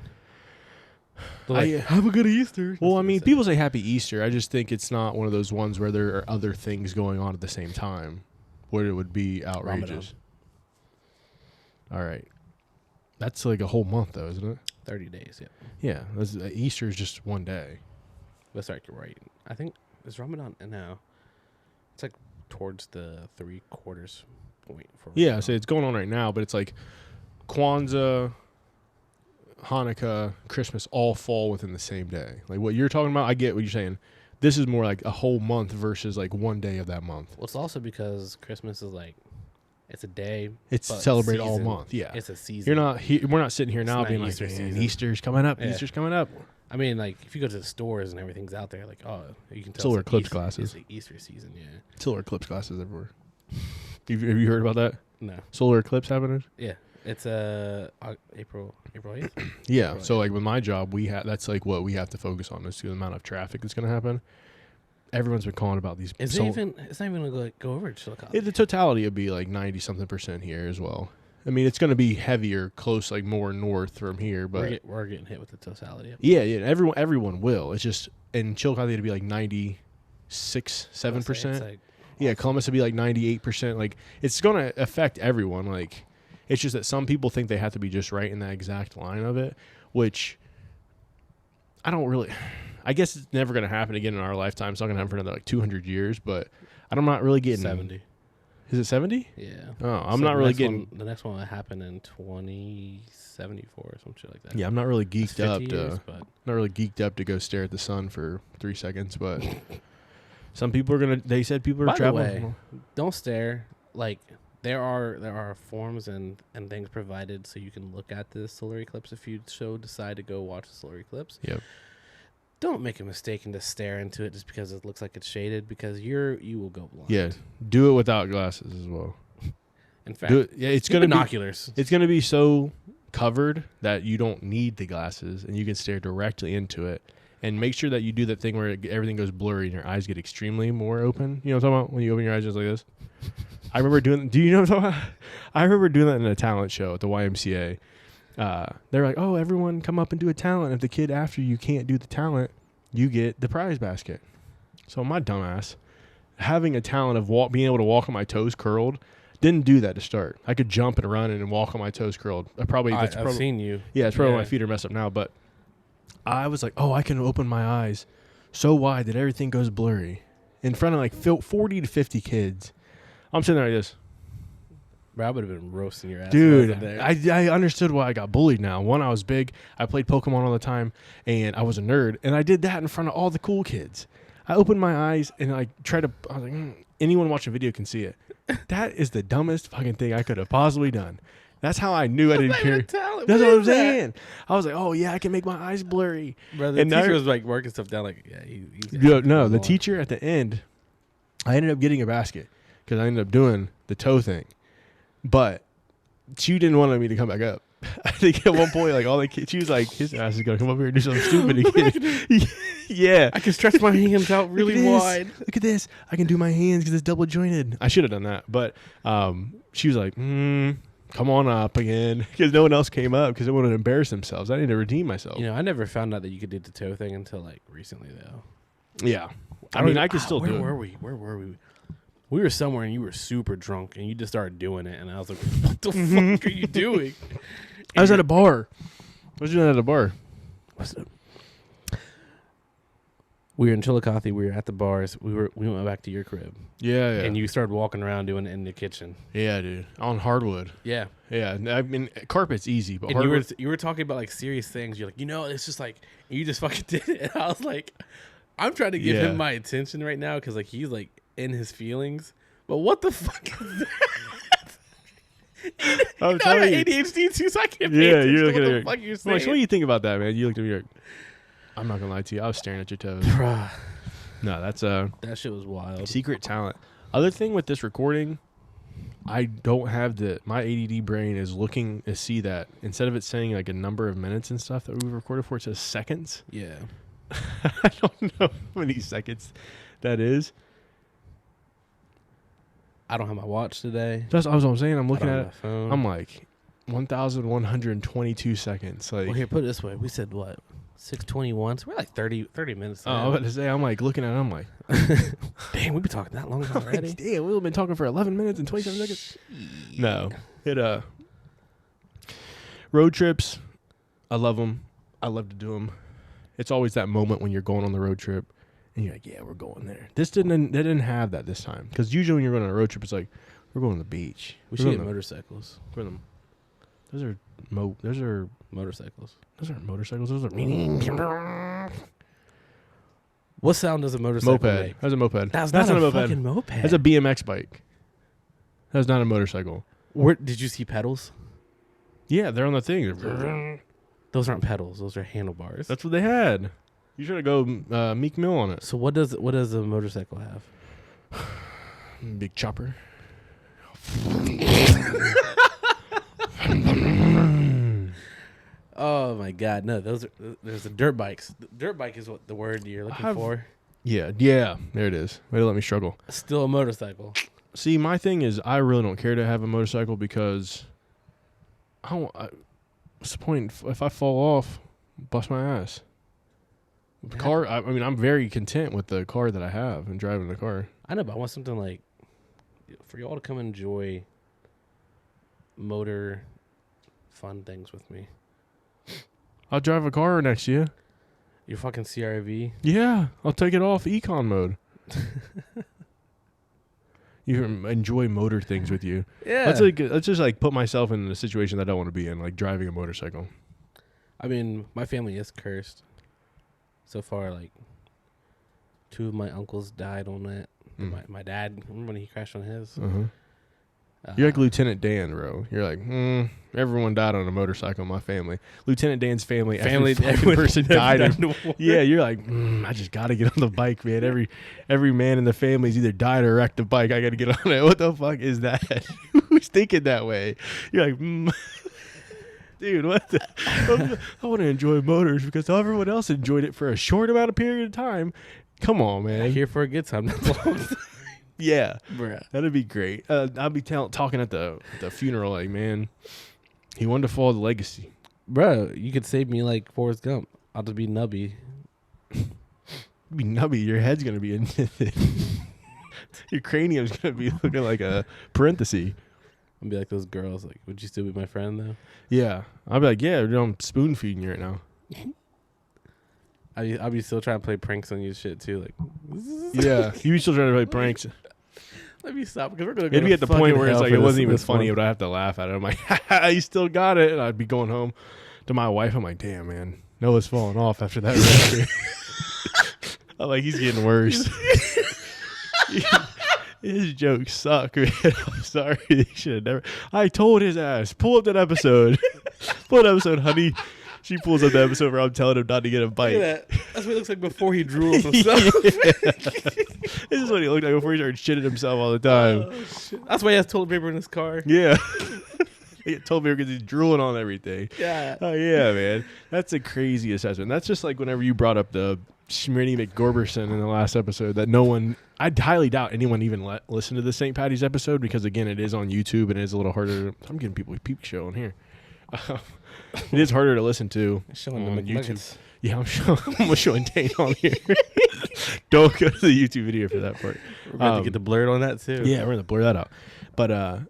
Like, have a good Easter. Well, I mean, people say Happy Easter. I just think it's not one of those ones where there are other things going on at the same time, where it would be outrageous. Ramadan. All right. That's like a whole month, though, isn't it? 30 days, yeah. Yeah, Easter is just one day. That's right, you're right. I think it's Ramadan now. It's like towards the 3/4 point. For Ramadan. So it's going on right now, but it's like Kwanzaa, Hanukkah, Christmas all fall within the same day. Like what you're talking about, I get what you're saying. This is more like a whole month versus like one day of that month. Well, it's also because Christmas is like, it's a day. It's celebrated all month. Yeah, it's a season. You're not. We're not sitting here now being Easter like, man, Easter's coming up. Yeah. Easter's coming up. I mean, like if you go to the stores and everything's out there, like you can tell. Solar eclipse glasses. It's the Easter season. Yeah. Solar eclipse glasses everywhere. Have you heard about that? No. Solar eclipse happening? Yeah, it's April 8th. Yeah. April 8th. So like with my job, that's like what we have to focus on is the amount of traffic that's going to happen. Everyone's been calling about these. It's not even going to go over to Silicon. The totality would be like 90-something% here as well. I mean, it's going to be heavier, close, like more north from here, but we're getting hit with the totality. Yeah. Everyone will. It's just in Chillicothe it'd be like 96-7%. Like yeah, Columbus would be like 98%. Like it's going to affect everyone. Like it's just that some people think they have to be just right in that exact line of it, which I don't really. I guess it's never going to happen again in our lifetime. It's not going to happen for another like 200 years, but I'm not really getting 70. Is it 70? Yeah. Oh, I'm not really getting. The next one will happen in 2074 or some shit like that. Yeah, I'm not really geeked up to go stare at the sun for 3 seconds, but some people are gonna. They said people are traveling. By the way, don't stare. Like there are forms and things provided so you can look at the solar eclipse if you decide to go watch the solar eclipse. Yep. Don't make a mistake and just stare into it just because it looks like it's shaded, because you will go blind. Yeah, do it without glasses as well. In fact, it's gonna binoculars. It's gonna be so covered that you don't need the glasses and you can stare directly into it. And make sure that you do that thing where everything goes blurry and your eyes get extremely more open. You know what I'm talking about? When you open your eyes just like this. I remember doing. Do you know what I'm talking about? I remember doing that in a talent show at the YMCA. they're like, oh, everyone come up and do a talent. If the kid after you can't do the talent, you get the prize basket. So my dumbass, having a talent of being able to walk on my toes curled, didn't do that to start. I could jump and run and walk on my toes curled. I've seen you. Yeah, it's probably my feet are messed up now. But I was like, oh, I can open my eyes so wide that everything goes blurry in front of like 40 to 50 kids. I'm sitting there like this. Bro, I would have been roasting your ass. Dude, I understood why I got bullied now. One, I was big. I played Pokemon all the time, and I was a nerd. And I did that in front of all the cool kids. I opened my eyes, and I was like, anyone watching video can see it. That is the dumbest fucking thing I could have possibly done. That's how I knew I didn't care. That's what I'm saying. I was like, oh, yeah, I can make my eyes blurry. Bro, the teacher was like working stuff down. Like, yeah, the teacher at the end, I ended up getting a basket because I ended up doing the toe thing. But she didn't want me to come back up. I think at one point, like all the kids, she was like, his ass is going to come up here and do something stupid again. Yeah. I can stretch my hands out really wide. Look at this. I can do my hands because it's double jointed. I should have done that. But she was like, come on up again. Because no one else came up because they wanted to embarrass themselves. I need to redeem myself. You know, I never found out that you could do the toe thing until like recently, though. Yeah. I mean, I could still do it. Where were we? We were somewhere and you were super drunk and you just started doing it. And I was like, what the fuck are you doing? I was at a bar. I was doing that at a bar. What's up? We were in Chillicothe. We were at the bars. We went back to your crib. Yeah. And you started walking around doing it in the kitchen. Yeah, dude. On hardwood. Yeah. Yeah. I mean, carpet's easy, but and hardwood. you were talking about like serious things. You're like, it's just like, and you just fucking did it. And I was like, I'm trying to give him my attention right now because like he's like in his feelings. But what the fuck is that? I got ADHD too, so I can't pay attention you're looking to at what the fuck you're saying. Like, so what do you think about that, man? You looked at me like, I'm not gonna lie to you. I was staring at your toes. No, that's that shit was wild. Secret talent. Other thing with this recording, I don't have my ADD brain is looking to see that instead of it saying like a number of minutes and stuff that we've recorded for, it says seconds. Yeah. I don't know how many seconds that is. I don't have my watch today. That's what I'm saying. I'm looking at it. Phone. I'm like 1,122 seconds. Like, well, here, put it this way. We said what? 6:21. So we're like 30 minutes. Oh, I was about to say. I'm like looking at it. I'm like, dang, we've been talking that long already. Like, damn, we've been talking for 11 minutes and 27 seconds. No, road trips. I love them. I love to do them. It's always that moment when you're going on the road trip. And you're like, yeah, we're going there. They didn't have that this time. Because usually when you're going on a road trip, it's like, we're going to the beach. We should get motorcycles. Those are motorcycles. Those aren't motorcycles. Those are... What sound does a motorcycle make? That's a moped. That's not a fucking moped. That's a BMX bike. That's not a motorcycle. Did you see pedals? Yeah, they're on the thing. Those aren't pedals. Those are handlebars. That's what they had. You should go Meek Mill on it. So what does a motorcycle have? Big chopper. Oh my God! No, there's the dirt bikes. The dirt bike is what the word you're looking for. Yeah. There it is. Way to let me struggle. Still a motorcycle. See, my thing is, I really don't care to have a motorcycle because what's the point? If I fall off, bust my ass. The car, I mean, I'm very content with the car that I have and driving the car. I know, but I want something like for y'all to come enjoy motor fun things with me. I'll drive a car next to you. Your fucking CRV? Yeah, I'll take it off econ mode. You can enjoy motor things with you. Yeah. Let's just like put myself in a situation that I don't want to be in, like driving a motorcycle. I mean, my family is cursed. So far, like, 2 of my uncles died on it. My dad, remember when he crashed on his? You're like Lieutenant Dan, bro. You're like, everyone died on a motorcycle in my family. Lieutenant Dan's family every person died. Yeah, you're like, I just got to get on the bike, man. Every man in the family's either died or wrecked the bike. I got to get on it. What the fuck is that? Who's thinking that way? You're like, dude, what the? I want to enjoy motors because everyone else enjoyed it for a short amount of period of time. Come on, man. Here for a good time. Yeah, bruh. That'd be great. I'll be talking at the funeral, like, man, he wanted to follow the legacy. Bro, you could save me like Forrest Gump. I'll just be nubby. Be nubby. Your head's gonna be in. Your cranium's gonna be looking like a parenthesis. I'll be like those girls. Like, would you still be my friend though? Yeah, I'll be like, yeah, I'm spoon feeding you right now. I'll be still trying to play pranks on you, shit too. Like, yeah, you be still trying to play pranks. Let me stop because we're gonna. It'd be at the point where it's like it wasn't even funny, one. but I have to laugh at it. I'm like, you still got it, and I'd be going home to my wife. I'm like, damn, man, Noah's falling off after that. I'm like, he's getting worse. His jokes suck, man. I'm sorry. They should have never. I told his ass, pull up that episode. Pull up that episode, honey. She pulls up the episode where I'm telling him not to get a bite. Look at that. That's what he looks like before he drools himself. This is what he looked like before he started shitting himself all the time. That's why he has toilet paper in his car. Yeah. He told me because he's drooling on everything. Yeah. Oh, yeah, man. That's a crazy assessment. That's just like whenever you brought up the Smitty McGorberson in the last episode that no one, I highly doubt anyone even listened to the St. Patty's episode because, again, it is on YouTube and it is a little harder. I'm getting people with peep show on here. It is harder to listen to Showing on the YouTube. McNuggets. Yeah, I'm showing Dane on here. Don't go to the YouTube video for that part. We're going to get the blurred on that too. Yeah, we're going to blur that out. But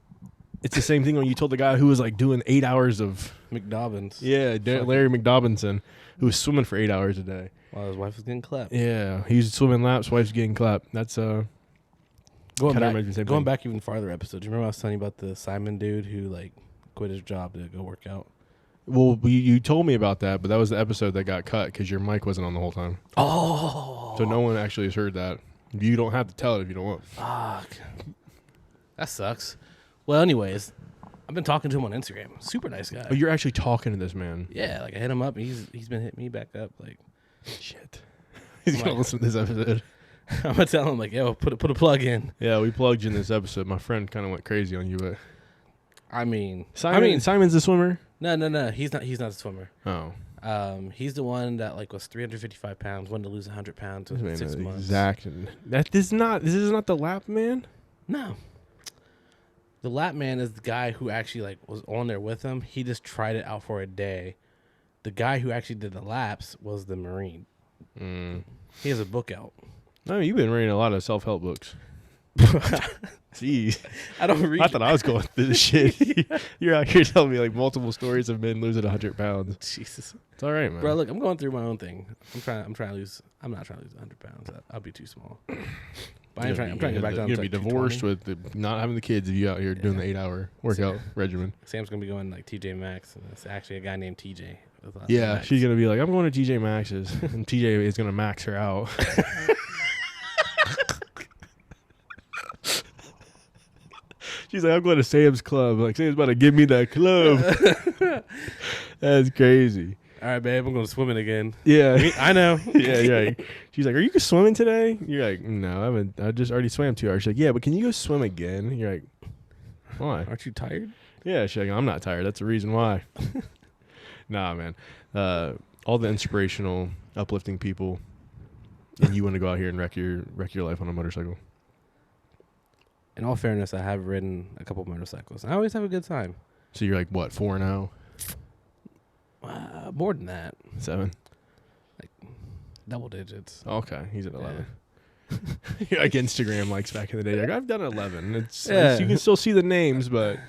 it's the same thing when you told the guy who was like doing 8 hours of McDobbins. Yeah, Larry McDobbinson, who was swimming for 8 hours a day. While his wife was getting clapped. Yeah, he's swimming laps, wife's getting clapped. That's going back even farther episodes. You remember I was telling you about the Simon dude who like quit his job to go work out? Well, you told me about that, but that was the episode that got cut because your mic wasn't on the whole time. Oh, so no one actually has heard that. You don't have to tell it if you don't want. Fuck, that sucks. Well, anyways, I've been talking to him on Instagram. Super nice guy. Oh, you're actually talking to this man. Yeah, like I hit him up. He's been hitting me back up. Like, shit. He's gonna listen to this episode. I'm gonna tell him like, yo, put a plug in. Yeah, we plugged you in this episode. My friend kind of went crazy on you, but Simon's the swimmer. No. He's not a swimmer. Oh. He's the one that like was 355 pounds, wanted to lose 100 pounds in 6 months. Exact. This is not the lap man. No. The lap man is the guy who actually like was on there with him. He just tried it out for a day. The guy who actually did the laps was the Marine. He has a book out. I mean, you've been reading a lot of self-help books. Jeez. I don't read. I thought I was going through this shit. You're out here telling me like multiple stories of men losing 100 pounds. Jesus. It's all right, man. Bro, look, I'm going through my own thing. I'm not trying to lose 100 pounds. I'll be too small. But I'm trying to get back down to You're going to be divorced with not having the kids if you out here doing the 8-hour workout regimen. Sam's going to be going like TJ Maxx. And it's actually a guy named TJ. Yeah, she's going to be like, I'm going to TJ Maxx's. And TJ is going to max her out. She's like, I'm going to Sam's Club. Like, Sam's about to give me that club. That's crazy. All right, babe, I'm going swimming again. Yeah. I know. Yeah, you're right. She's like, are you swimming today? You're like, no, I just already swam 2 hours. She's like, yeah, but can you go swim again? You're like, why? Aren't you tired? Yeah, she's like, I'm not tired. That's the reason why. Nah, man. All the inspirational, uplifting people, and you want to go out here and wreck your life on a motorcycle. In all fairness, I have ridden a couple motorcycles. I always have a good time. So you're like, what, 4 now? More than that. 7? Like double digits. Okay, he's at 11. Yeah. Like Instagram likes back in the day. Like, I've done 11. It's you can still see the names, but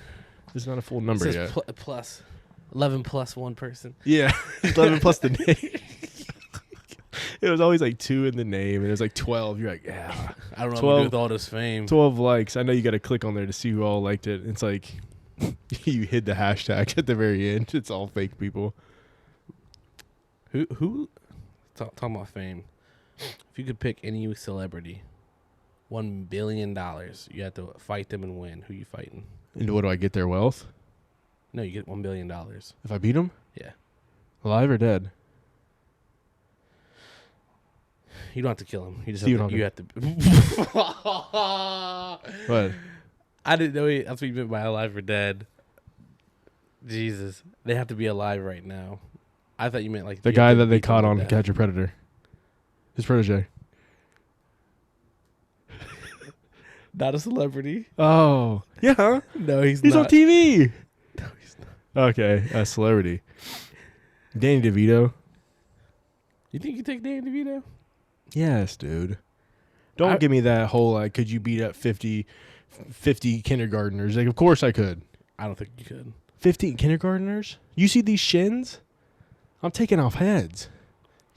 it's not a full number yet. Plus 11 plus one person. Yeah, 11 plus the name. It was always like 2 in the name, and it was like 12. You're like, yeah. I don't know 12, what to do with all this fame. 12 likes. I know you got to click on there to see who all liked it. It's like you hid the hashtag at the very end. It's all fake people. Who? Talking about fame. If you could pick any celebrity, $1 billion, you have to fight them and win. Who you fighting? And what do I get their wealth? No, you get $1 billion. If I beat them? Yeah. Alive or dead? You don't have to kill him. You just have to. What? I didn't know that's what you meant by alive or dead. Jesus, they have to be alive right now. I thought you meant like the guy that they caught on Catch a Predator. His protege. Not a celebrity. Oh, yeah. Huh? No, he's on TV. No, he's not. Okay, a celebrity. Danny DeVito. You think you take Danny DeVito? Yes, dude. Don't give me that whole, like, could you beat up 50 kindergartners? Like, of course I could. I don't think you could. 50 kindergartners? You see these shins? I'm taking off heads.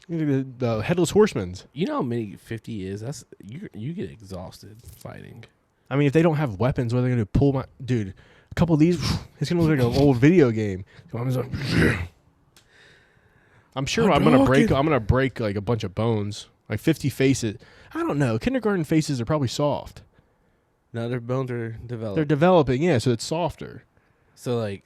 The headless horsemen's. You know how many 50 is? That's you get exhausted fighting. I mean, if they don't have weapons, what are they going to pull my... Dude, a couple of these, it's going to look like an old video game. I'm sure I'm gonna break like a bunch of bones. Like 50 faces. I don't know. Kindergarten faces are probably soft. No, their bones are developed. They're developing, yeah, so it's softer. So like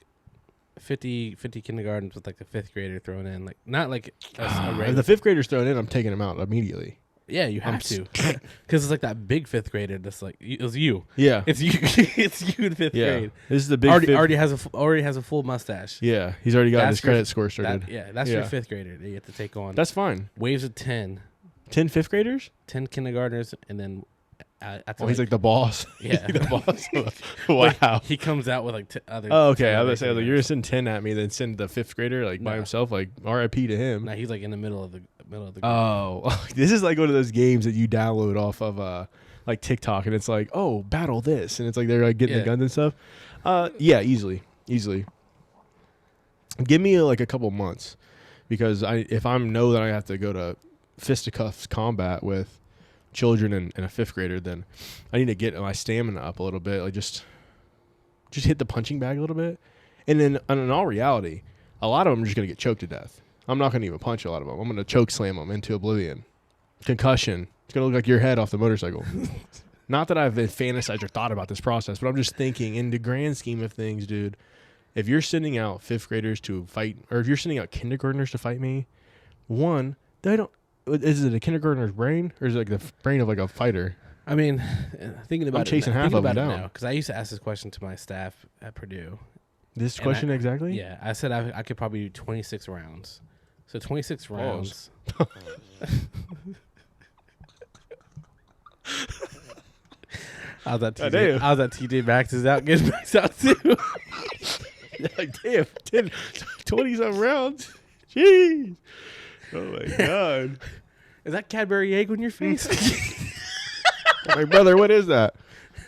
50 kindergartens with like the 5th grader thrown in, like not like if the 5th grader's thrown in, I'm taking him out immediately. Yeah, you have to, because it's like that big 5th grader. That's like it was you. Yeah, it's you. It's you in 5th grade. This is the big. Already has a full mustache. Yeah, he's already got his credit score started. That's your 5th grader that you have to take on. That's fine. Waves of 10. 10 5th graders? 10 kindergartners, and then he's like the boss. Yeah, the boss. Wow. He comes out with like other. Oh, okay. I was gonna say, like, you're gonna send 10 at me, then send the 5th grader like by himself. Like R.I.P. to him. Nah, he's like in the middle of the. Oh, this is like one of those games that you download off of like TikTok, and it's like, oh, battle this, and it's like they're like getting the guns and stuff. Yeah, easily. Give me like a couple months, because if I know that I have to go to fisticuffs combat with children and a 5th grader, then I need to get my stamina up a little bit. Like just hit the punching bag a little bit, and then in all reality, a lot of them are just gonna get choked to death. I'm not going to even punch a lot of them. I'm going to choke slam them into oblivion. Concussion. It's going to look like your head off the motorcycle. Not that I've fantasized or thought about this process, but I'm just thinking in the grand scheme of things, dude, if you're sending out 5th graders to fight, or if you're sending out kindergartners to fight me, one, they don't, is it a kindergartner's brain, or is it like the brain of like a fighter? I mean, thinking about I'm chasing half of them down. Because I used to ask this question to my staff at Purdue. This question exactly? Yeah. I said I could probably do 26 rounds. So 26 rounds. I was at TJ Maxx's out getting Max out too. Like, damn, 20-something rounds. Jeez. Oh my God. Is that Cadbury egg on your face? My brother, what is that?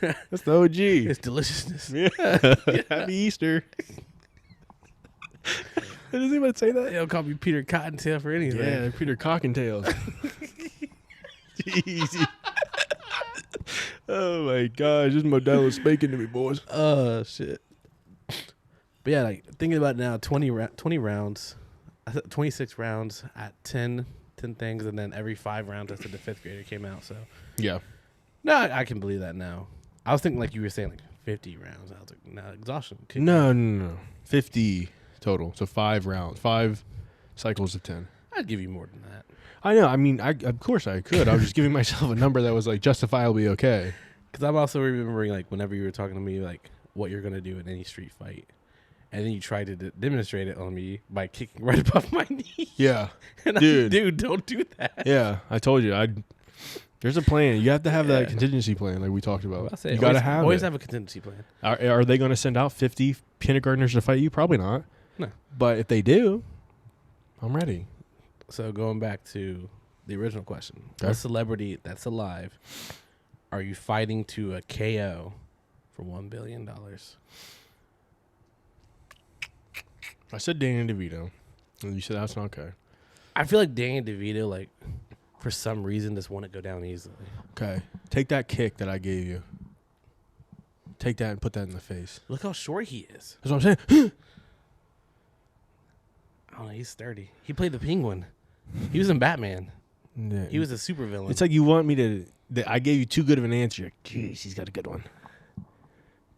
That's the OG. It's deliciousness. Yeah. Happy Easter. Does anyone say that? They don't call me Peter Cottontail for anything. Yeah, Peter Cockentails. Jeez. Oh my gosh, this Modelo's speaking to me, boys. Oh shit. But yeah, like thinking about it now, 20 rounds, 26 rounds at 10 things, and then every 5 rounds after the 5th grader came out. So yeah, no, I can believe that now. I was thinking like you were saying like 50 rounds. I was like, no, exhaustion. No, 50 total. So 5 rounds, 5 cycles of 10. I'd give you more than that. I know. I mean, of course I could. I was just giving myself a number that was like justifiably okay. Because I'm also remembering like whenever you were talking to me like what you're gonna do in any street fight, and then you tried to demonstrate it on me by kicking right above my knee. Yeah, and dude, dude, don't do that. Yeah, I told you. There's a plan. You have to have that contingency plan, like we talked about. You gotta always have a contingency plan. Are they going to send out 50 kindergartners to fight you? Probably not. No, but if they do, I'm ready. So going back to the original question, what celebrity that's alive are you fighting to a KO for $1 billion? I said Danny DeVito, and you said that's not okay. I feel like Danny DeVito, like for some reason, just want to go down easily. Okay, take that kick that I gave you. Take that and put that in the face. Look how short he is. That's what I'm saying. I don't know, he's sturdy. He played the Penguin. He was in Batman. Yeah. He was a supervillain. It's like you want me to. I gave you too good of an answer. You're like, jeez, he's got a good one.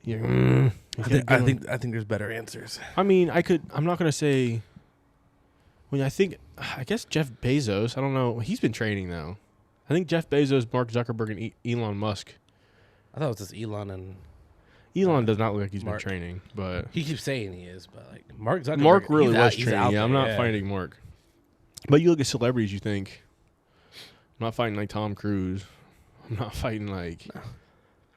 I think there's better answers. I mean, I'm not gonna say. When I guess Jeff Bezos. I don't know. He's been training though. I think Jeff Bezos, Mark Zuckerberg, and Elon Musk. I thought it was just Elon and. Elon does not look like he's been training, but he keeps saying he is. But like Mark Zuckerberg, Mark really was training. Yeah, I'm not fighting Mark. But you look at celebrities, you think, I'm not fighting like Tom Cruise. I'm not fighting like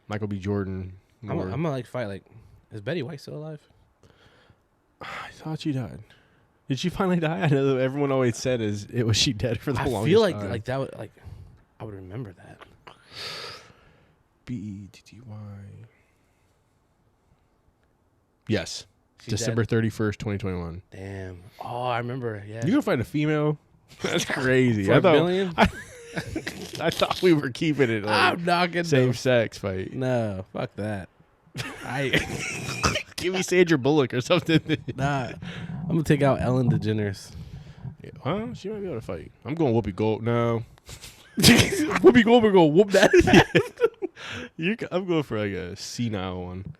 Michael B. Jordan. I'm gonna like fight like. Is Betty White still alive? I thought she died. Did she finally die? I know that everyone always said was she dead for the longest feel time. like that would I would remember that. B-E-T-T-Y. Yes. She's December dead? 31st, 2021. Damn. Oh, I remember. Yeah. You gonna find a female? That's crazy. For I a thought million? I thought we were keeping it like I'm not getting same sex fight. No, fuck that. Give me Sandra Bullock or something. Nah. I'm gonna take out Ellen DeGeneres. Yeah, well, she might be able to fight. I'm going Whoopi Gold. No. Whoopi Goldberg gonna whoop that. I'm going for like a senile one.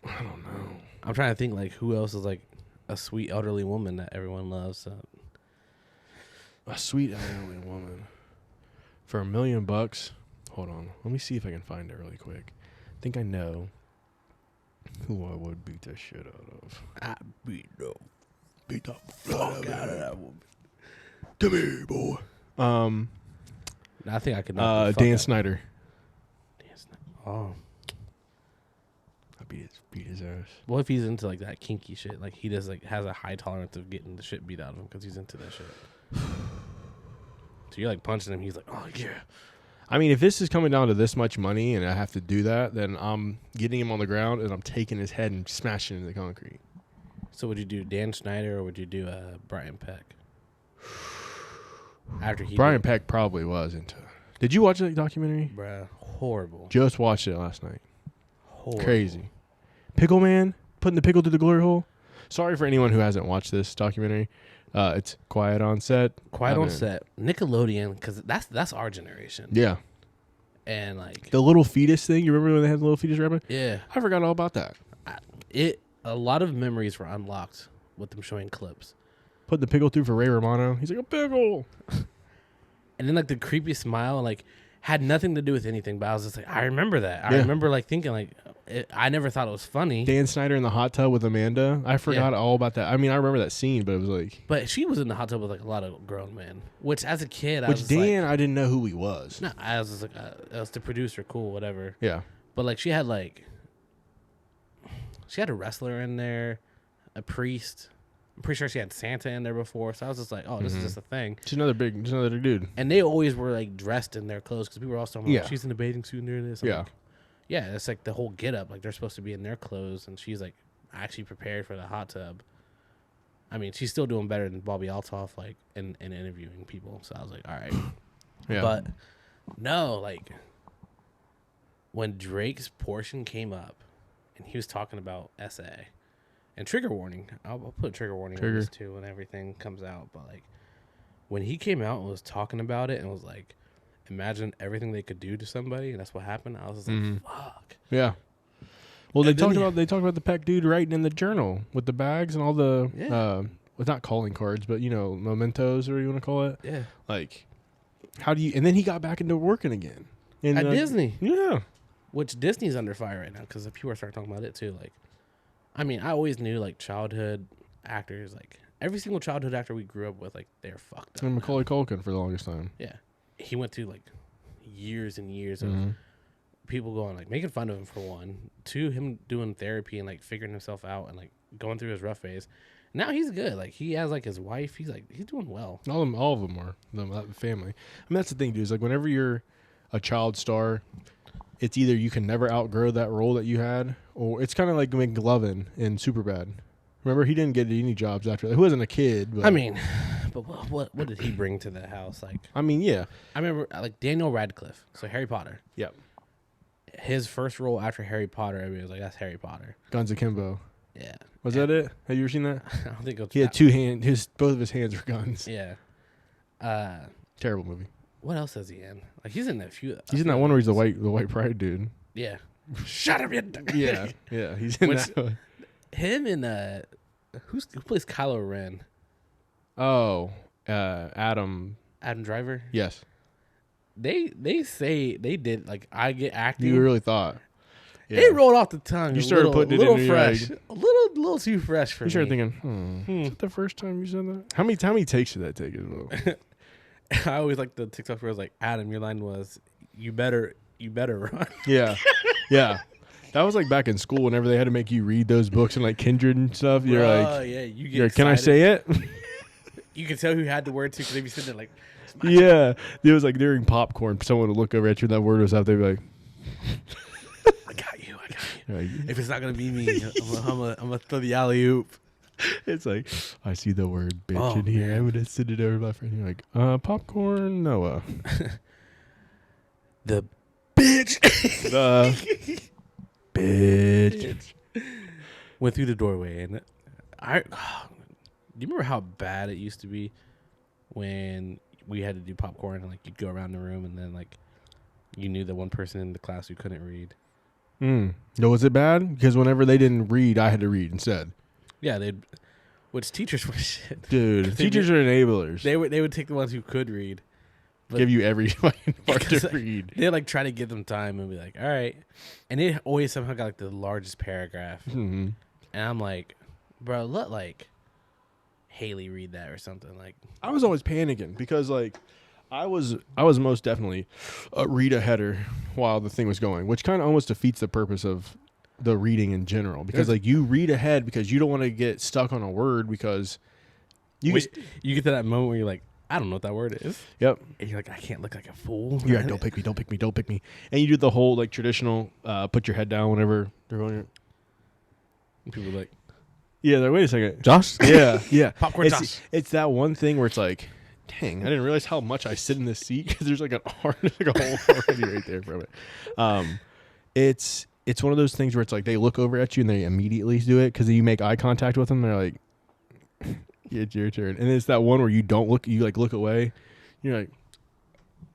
I don't know. I'm trying to think like who else is like a sweet elderly woman that everyone loves. A sweet elderly woman for $1 million. Hold on, let me see if I can find it really quick. I think I know who I would beat the shit out of. I beat the fuck out of that woman. Come here, boy. I think I could. Dan Snyder. Dan Snyder. Oh. I beat his ass. What if he's into like that kinky shit? Like he does like has a high tolerance of getting the shit beat out of him because he's into that shit. So you're like punching him. He's like, oh yeah. I mean, if this is coming down to this much money and I have to do that, then I'm getting him on the ground and I'm taking his head and smashing it into the concrete. So would you do Dan Snyder or would you do Brian Peck? After Brian Peck probably was into. Did you watch that documentary? Bruh, horrible. Just watched it last night. Horrible. Crazy. Pickle Man putting the pickle through the glory hole. Sorry for anyone who hasn't watched this documentary. It's Quiet on Set. Quiet on Set. Nickelodeon, because that's our generation. Yeah. And like the little fetus thing. You remember when they had the little fetus rapping? Yeah. I forgot all about that. A lot of memories were unlocked with them showing clips. Putting the pickle through for Ray Romano. He's like, a pickle. And then like the creepy smile, like had nothing to do with anything, but I was just like, I remember that. I remember like thinking like, I never thought it was funny. Dan Snyder in the hot tub with Amanda. I forgot all about that. I mean, I remember that scene, but it was like. But she was in the hot tub with like a lot of grown men, which as a kid, I didn't know who he was. No, I was just like, I was the producer, cool, whatever. Yeah. But like she had a wrestler in there, a priest. I'm pretty sure she had Santa in there before, so I was just like, "Oh, this is just a thing." She's another big dude. And they always were like dressed in their clothes because people were also like, she's in a bathing suit and doing this. Yeah, like, yeah, that's like the whole get up. Like they're supposed to be in their clothes, and she's like actually prepared for the hot tub. I mean, she's still doing better than Bobby Altoff, like in interviewing people. So I was like, all right, yeah. But no, like when Drake's portion came up, and he was talking about SA. And trigger warning. I'll put a trigger warning on this too when everything comes out. But like when he came out and was talking about it and was like, imagine everything they could do to somebody, and that's what happened. I was just like, fuck. Yeah. Well, they talked about the Peck dude writing in the journal with the bags and all the well, not calling cards, but mementos or what you want to call it. Yeah. Like, how do you? And then he got back into working again at Disney. Yeah. Which Disney's under fire right now because people are starting talking about it too. Like. I mean, I always knew, like, childhood actors, like, every single childhood actor we grew up with, like, they're fucked up. And Macaulay Culkin for the longest time. Yeah. He went through, like, years and years of people going, like, making fun of him, for one. Two, him doing therapy and, like, figuring himself out and, like, going through his rough phase. Now he's good. Like, he has, like, his wife. He's doing well. All of them are. The family. I mean, that's the thing, dude. Is like, whenever you're a child star, it's either you can never outgrow that role that you had, or it's kind of like McLovin in Superbad. Remember, he didn't get any jobs after that. He wasn't a kid. But I mean, but what did he bring to the house? Like, I mean, yeah. I remember, like, Daniel Radcliffe. So, Harry Potter. Yep. His first role after Harry Potter, everybody was like, that's Harry Potter. Guns Akimbo. Yeah. Was that it? Have you ever seen that? I don't think it was. He had two hands. Both of his hands were guns. Yeah. Terrible movie. What else is he in? Like, he's in a few. He's in that one where he's the white pride dude. Yeah. Shut up, you. Yeah. He's in that one. Him and who plays Kylo Ren? Oh, Adam Driver. Yes. They say they did like I Get Acting. You really thought? Yeah. It rolled off the tongue. You started putting it in fresh, like, a little too fresh for me. You started thinking, is that the first time you said that? How many takes did that take as well? I always like the TikTok where it was like, Adam, your line was, "You better run." Yeah. That was like back in school whenever they had to make you read those books and like Kindred and stuff. You're like, yeah, you get you're like, can I say it? You can tell who had the word too because they'd be sitting there like, yeah. It was like during popcorn, someone would look over at you and that word was out. They'd be like, I got you. like, If it's not going to be me, I'm going to throw the alley-oop. it's like, I see the word bitch in here. I'm going to send it over to my friend. You're like, popcorn, Noah. The bitch. The bitch. Went through the doorway. And do you remember how bad it used to be when we had to do popcorn and like you'd go around the room and then like you knew the one person in the class who couldn't read? No, was it bad? Because whenever they didn't read, I had to read instead. Yeah, which teachers were shit. Dude, teachers are enablers. They would take the ones who could read. Give you every fucking part to read. They'd like try to give them time and be like, all right. And it always somehow got like the largest paragraph. Mm-hmm. And I'm like, bro, let like Haley read that or something. Like, I was always panicking because like I was most definitely a read aheader while the thing was going, which kind of almost defeats the purpose of the reading in general because like you read ahead because you don't want to get stuck on a word because you get to that moment where you're like, I don't know what that word is. Yep. And you're like, I can't look like a fool. You're like, don't pick me. And you do the whole like traditional put your head down whenever they're going. And people are like, yeah, they're like, wait a second. Josh? Yeah. Popcorn Josh. It's that one thing where it's like, dang, I didn't realize how much I sit in this seat because there's like a hole already right there from it. It's one of those things where it's like they look over at you and they immediately do it because you make eye contact with them. They're like, it's your turn. And it's that one where you don't look, you like look away. You're like,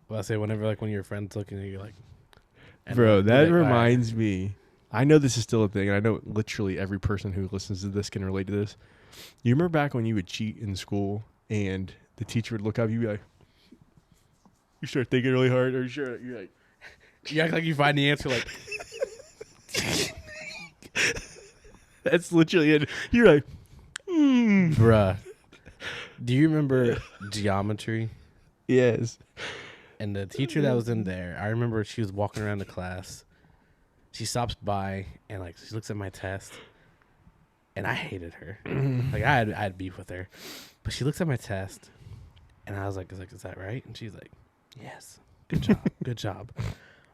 well, I say whenever like when your friend's looking at you, like, bro, that reminds me. I know this is still a thing, and I know literally every person who listens to this can relate to this. You remember back when you would cheat in school and the teacher would look up, you'd be like, you start thinking really hard, or you're like, you act like you find the answer, like, that's literally it. You're like, bruh. Do you remember geometry? Yes. And the teacher that was in there, I remember she was walking around the class. She stops by and like she looks at my test, and I hated her. Like I had beef with her, but she looks at my test, and I was like, is that right? And she's like, yes, good job,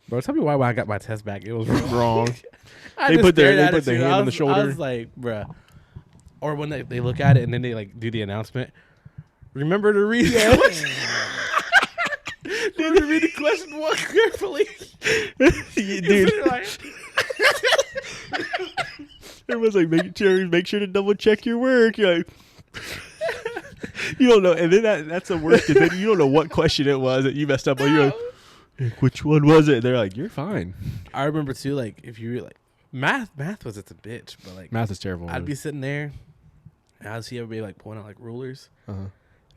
bro. Tell me why when I got my test back it was wrong. They put their hand on the shoulder. I was like, bruh. Or when they look at it and then they like do the announcement. Remember to read the question. Remember to read the question more carefully. Dude. Everyone's like, make sure to double check your work. You're like, you don't know. And then that's the worst. Because then you don't know what question it was that you messed up on. You're like, which one was it? And they're like, you're fine. I remember too, like, if you like, math was it's a bitch. But like, math is terrible. I'd be sitting there. And I'd see everybody like point out like rulers. Uh-huh.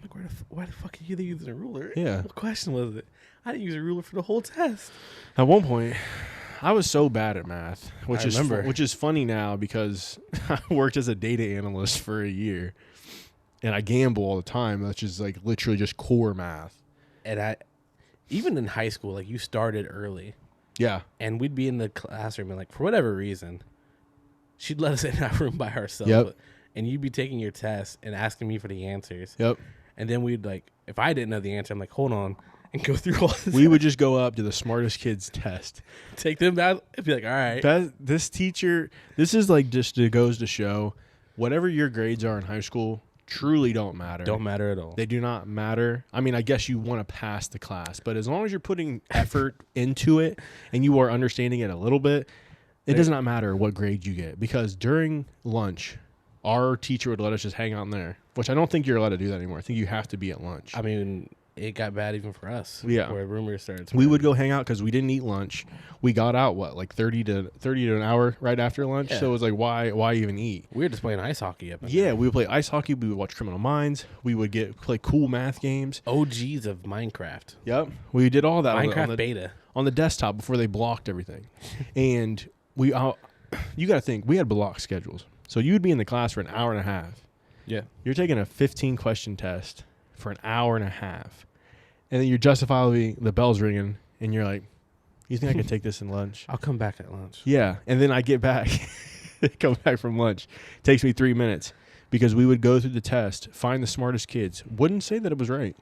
I'm like, why the fuck are you using a ruler? Yeah. What question was it? I didn't use a ruler for the whole test. At one point, I was so bad at math, which which is funny now because I worked as a data analyst for a year, and I gamble all the time. That's just like literally just core math. And even in high school, like you started early. Yeah. And we'd be in the classroom and like for whatever reason, she'd let us in our room by ourselves. Yep. And you'd be taking your test and asking me for the answers. Yep. And then we'd like, if I didn't know the answer, I'm like, hold on, and go through all this. We would just go up to the smartest kids test. Take them out and be like, all right. This teacher, this is like just it goes to show whatever your grades are in high school truly don't matter. Don't matter at all. They do not matter. I mean, I guess you want to pass the class, but as long as you're putting effort into it and you are understanding it a little bit, it does not matter what grade you get because during lunch, our teacher would let us just hang out in there, which I don't think you're allowed to do that anymore. I think you have to be at lunch. I mean, it got bad even for us. Yeah. Where rumors started. We would go hang out because we didn't eat lunch. We got out, like 30 to an hour right after lunch. Yeah. So it was like, why even eat? We were just playing ice hockey up in there. there. We would play ice hockey. We would watch Criminal Minds. We would play cool math games. OGs of Minecraft. Yep. We did all that. Minecraft beta. On the desktop before they blocked everything. And you got to think, we had block schedules. So you'd be in the class for an hour and a half. Yeah. You're taking a 15-question test for an hour and a half. And then you're justifiably, the bell's ringing, and you're like, You think I could take this in lunch? I'll come back at lunch. Yeah. And then I get back, come back from lunch. Takes me 3 minutes because we would go through the test, find the smartest kids. Wouldn't say that it was right.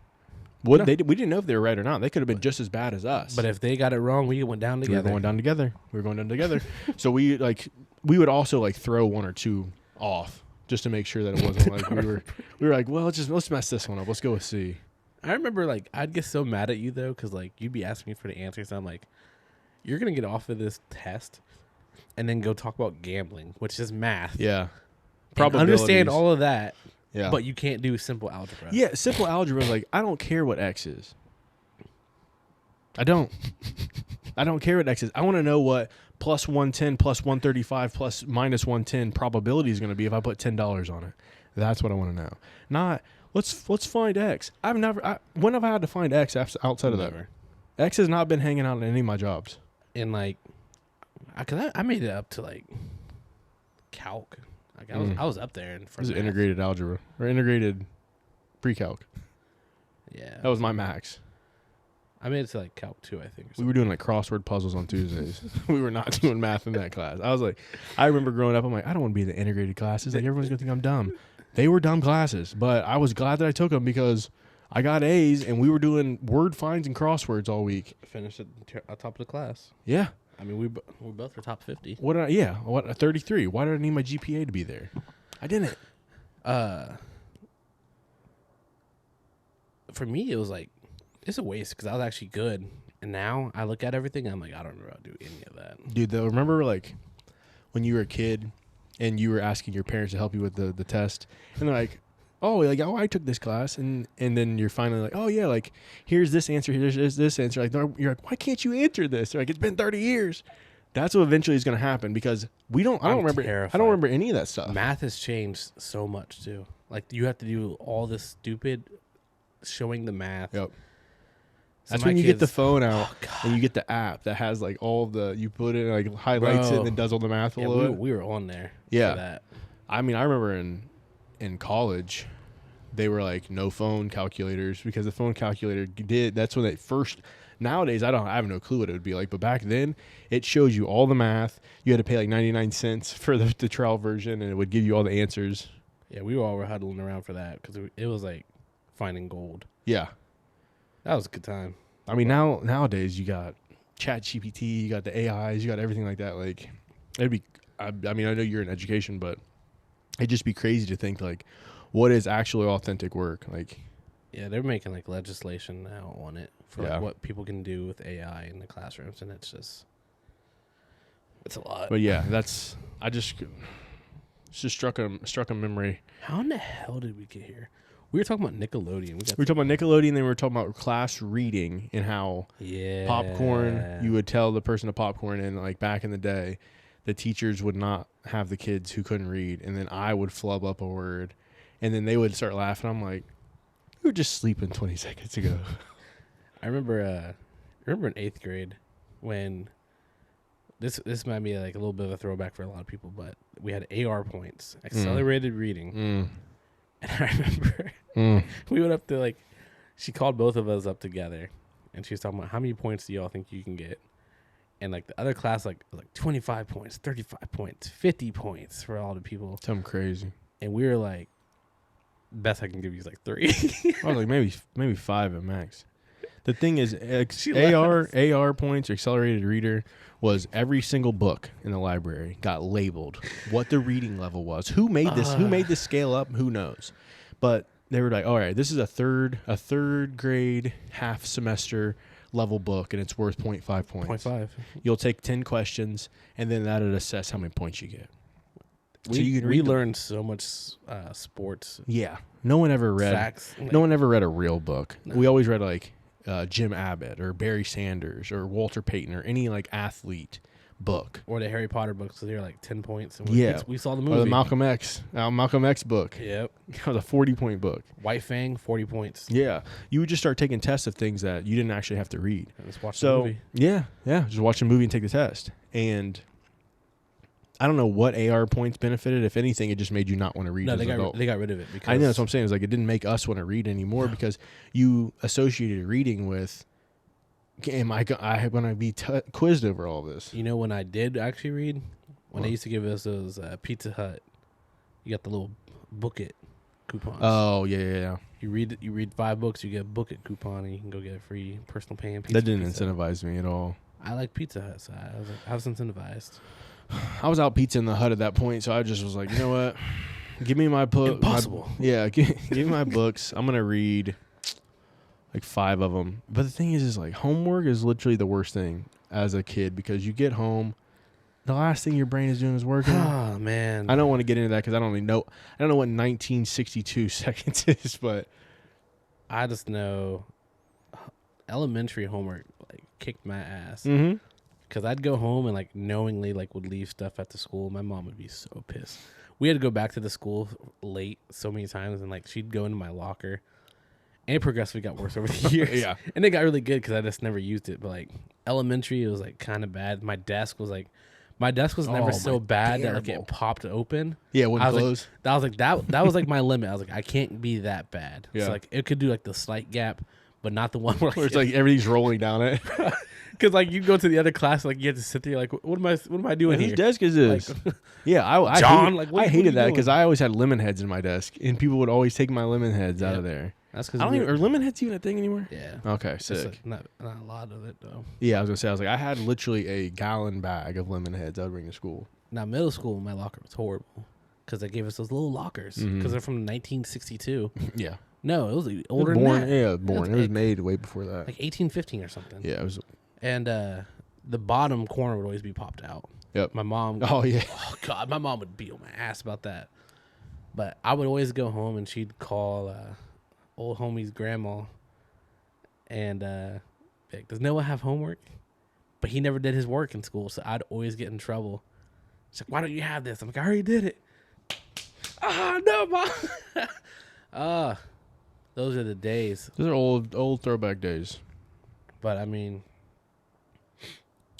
We didn't know if they were right or not. They could have been just as bad as us. But if they got it wrong, we went down together. We were going down together. So we would also like throw one or two off just to make sure that it wasn't like we were like, well, let's mess this one up. Let's go with C. I remember like I'd get so mad at you though, because like you'd be asking me for the answers. And I'm like, you're gonna get off of this test and then go talk about gambling, which is math. Yeah. Probabilities. Understand all of that. Yeah. But you can't do simple algebra. Yeah, simple algebra is like, I don't care what X is. I don't care what X is. I want to know what plus 110, plus 135, plus minus 110 probability is going to be if I put $10 on it. That's what I want to know. Not, let's find X. When have I had to find X outside of that? X has not been hanging out in any of my jobs. And like, because I made it up to like calc. Like I was up there in front. This is integrated algebra or integrated pre-calc. Yeah, that was my max. I made it to like calc 2, I think. We were doing like crossword puzzles on Tuesdays. We were not doing math in that class. I remember growing up, I'm like, I don't want to be in the integrated classes. Like everyone's gonna think I'm dumb. They were dumb classes, but I was glad that I took them because I got A's and we were doing word finds and crosswords all week. Finished at top of the class. Yeah. I mean, we both were top 50. What? 33. Why did I need my GPA to be there? I didn't. For me, it was like it's a waste because I was actually good, and now I look at everything and I'm like, I don't know how to do any of that. Dude, though, remember like when you were a kid and you were asking your parents to help you with the test, and they're like, oh, I took this class, and then you're finally like, oh yeah, like here's this answer, here's this answer. Like you're like, why can't you answer this? They're like, it's been 30 years. That's what eventually is going to happen because I don't remember any of that stuff. Math has changed so much too. Like you have to do all this stupid showing the math. Yep. That's when you get the phone out and you get the app that has like all you put it like highlights it and then does all the math below it. We were on there. Yeah. For that. I mean, I remember in college, they were like no phone calculators because the phone calculator that's when they first. Nowadays, I have no clue what it would be like, but back then, it shows you all the math. You had to pay like 99 cents for the trial version, and it would give you all the answers. Yeah, we were huddling around for that because it was like finding gold. Yeah. That was a good time. I mean, nowadays, you got ChatGPT, you got the AIs, you got everything like that. Like, it'd be, I mean, I know you're in education, but it'd just be crazy to think, like, what is actually authentic work? Like, yeah, they're making, like, legislation now on it for like, what people can do with AI in the classrooms, and it's a lot. But, yeah, it's just struck a memory. How in the hell did we get here? We were talking about Nickelodeon. We were talking about Nickelodeon, then we were talking about class reading and how popcorn, you would tell the person to popcorn, and like back in the day, the teachers would not have the kids who couldn't read, and then I would flub up a word, and then they would start laughing. I'm like, you were just sleeping 20 seconds ago. I remember in 8th grade when this might be like a little bit of a throwback for a lot of people, but we had AR points, accelerated reading. And I remember we went up to like, she called both of us up together, and she was talking about how many points do y'all think you can get, and like the other class like 25 points, 35 points, 50 points for all the people. Something crazy. And we were like, best I can give you is like 3. I was like maybe 5 at max. The thing is, AR points or accelerated reader was every single book in the library got labeled what the reading level was. Who made this? Who made this scale up? Who knows? But they were like, all right, this is a third grade half semester level book, and it's worth 0.5 points. 0.5. You'll take 10 questions, and then that would assess how many points you get. We learned so much sports. Yeah, no one ever read facts. No one ever read a real book. No. We always read like Jim Abbott or Barry Sanders or Walter Payton or any like athlete book, or the Harry Potter books. So they're like 10 points. And we saw the movie. Or the Malcolm X book. Yep, it was a 40-point book. White Fang, 40 points. Yeah, you would just start taking tests of things that you didn't actually have to read. And just watch the movie. Yeah, just watch a movie and take the test. And I don't know what AR points benefited. If anything, it just made you not want to read. No, they got rid of it. Because I know, that's what I'm saying. It's like it didn't make us want to read anymore because you associated reading with am I going to be quizzed over all this? You know when I did actually read? When they used to give us those Pizza Hut, you got the little book it coupons. Oh, yeah. You read 5 books, you get a book it coupon, and you can go get a free personal pan pizza. That didn't incentivize me at all. I like Pizza Hut, so I was incentivized. I was out pizza in the hut at that point, so I just was like, you know what? Give me my book. Impossible. Give me my books. I'm going to read like 5 of them. But the thing is like homework is literally the worst thing as a kid because you get home, the last thing your brain is doing is working. Oh, man. I don't want to get into that because I don't really know. I don't know what 1962 seconds is, but I just know elementary homework like kicked my ass. Mm-hmm. Because I'd go home and like knowingly like would leave stuff at the school. My mom would be so pissed. We had to go back to the school late so many times, and like she'd go into my locker. And it progressively got worse over the years. Yeah. And it got really good because I just never used it. But like elementary, it was like kind of bad. My desk was never so bad that like it popped open. Yeah, when closed. That was like my limit. I was like, I can't be that bad. Yeah. So like it could do like the slight gap, but not the one where it's like everything's rolling down it. Because like you go to the other class, like you have to sit there, like what am I doing here? Whose desk is this? Like, yeah, I John. I hated that because I always had lemon heads in my desk, and people would always take my lemon heads out of there. That's because are lemon heads even a thing anymore? Yeah. Okay, sick. Not a lot of it though. Yeah, I was like I had literally a gallon bag of lemon heads I would bring to school. Now middle school, my locker was horrible because they gave us those little lockers because they're from 1962. Yeah. No, it was older than that. Yeah, born. It was made way before that. Like 1815 or something. Yeah, it was. And the bottom corner would always be popped out. Yep. My mom. Oh yeah. Oh God, my mom would beat on my ass about that. But I would always go home and she'd call old homie's grandma, and like, does Noah have homework? But he never did his work in school, so I'd always get in trouble. She's like, why don't you have this? I'm like, I already did it. No, Mom. Those are the days. Those are old throwback days. But I mean,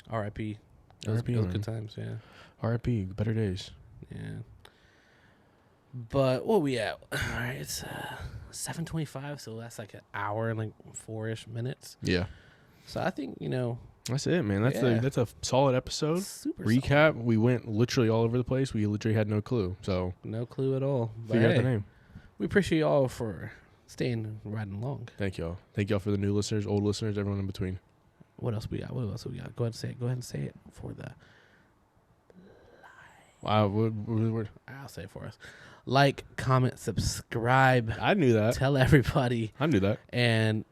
R.I.P. Those good times, yeah. R.I.P. Better days. Yeah. But what we at? All right, it's 7:25, so that's like an hour and like 4-ish minutes. Yeah. So I think that's it, man. That's a solid episode. Super recap. solid. We went literally all over the place. We literally had no clue. So no clue at all. Figure out the name. We appreciate y'all for staying riding along. Thank y'all. Thank y'all for the new listeners, old listeners, everyone in between. What else we got? Go ahead and say it. Go ahead and say it for the. Wow. I'll say it for us. Like, comment, subscribe. I knew that. Tell everybody. I knew that. And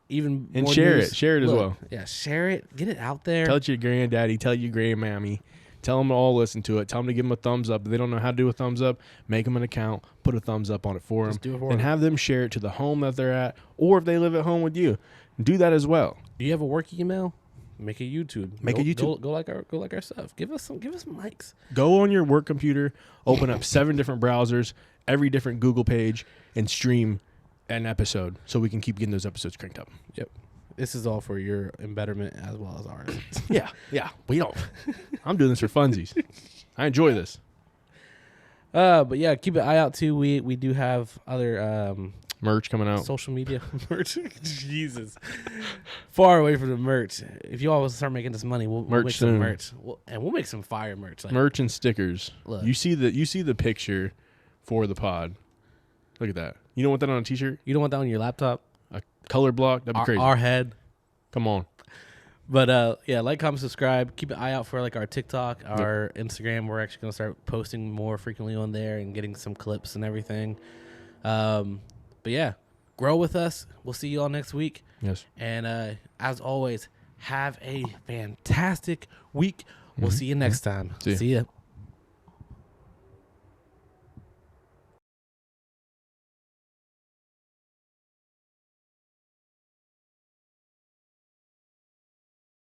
even and more share news. it. Share it as well. Yeah, share it. Get it out there. Tell it to your granddaddy. Tell your grandmammy. Tell them to all listen to it. Tell them to give them a thumbs up. If they don't know how to do a thumbs up, make them an account. Put a thumbs up on it for them. Do it for and them. have them share it to the home that they're at. Or if they live at home with you, do that as well. Do you have a work email? Make a YouTube. Make a YouTube. Go like our stuff. Give us some likes. Go on your work computer, open up 7 different browsers, every different Google page, and stream an episode so we can keep getting those episodes cranked up. Yep. This is all for your embetterment as well as ours. Yeah. We don't. I'm doing this for funsies. I enjoy this. But yeah, keep an eye out too. We do have other merch coming out. Social media merch. Jesus. Far away from the merch. If you all start making this money, we'll make some merch. We'll make some fire merch. Like, merch and stickers. Look. You see the picture for the pod. Look at that. You don't want that on a t-shirt? You don't want that on your laptop? A color block? That'd be crazy. Our head. Come on. But yeah, like, comment, subscribe. Keep an eye out for like our TikTok, our Instagram. We're actually gonna start posting more frequently on there and getting some clips and everything. But yeah, grow with us. We'll see you all next week. Yes. And as always, have a fantastic week. We'll see you next time. See ya. See ya.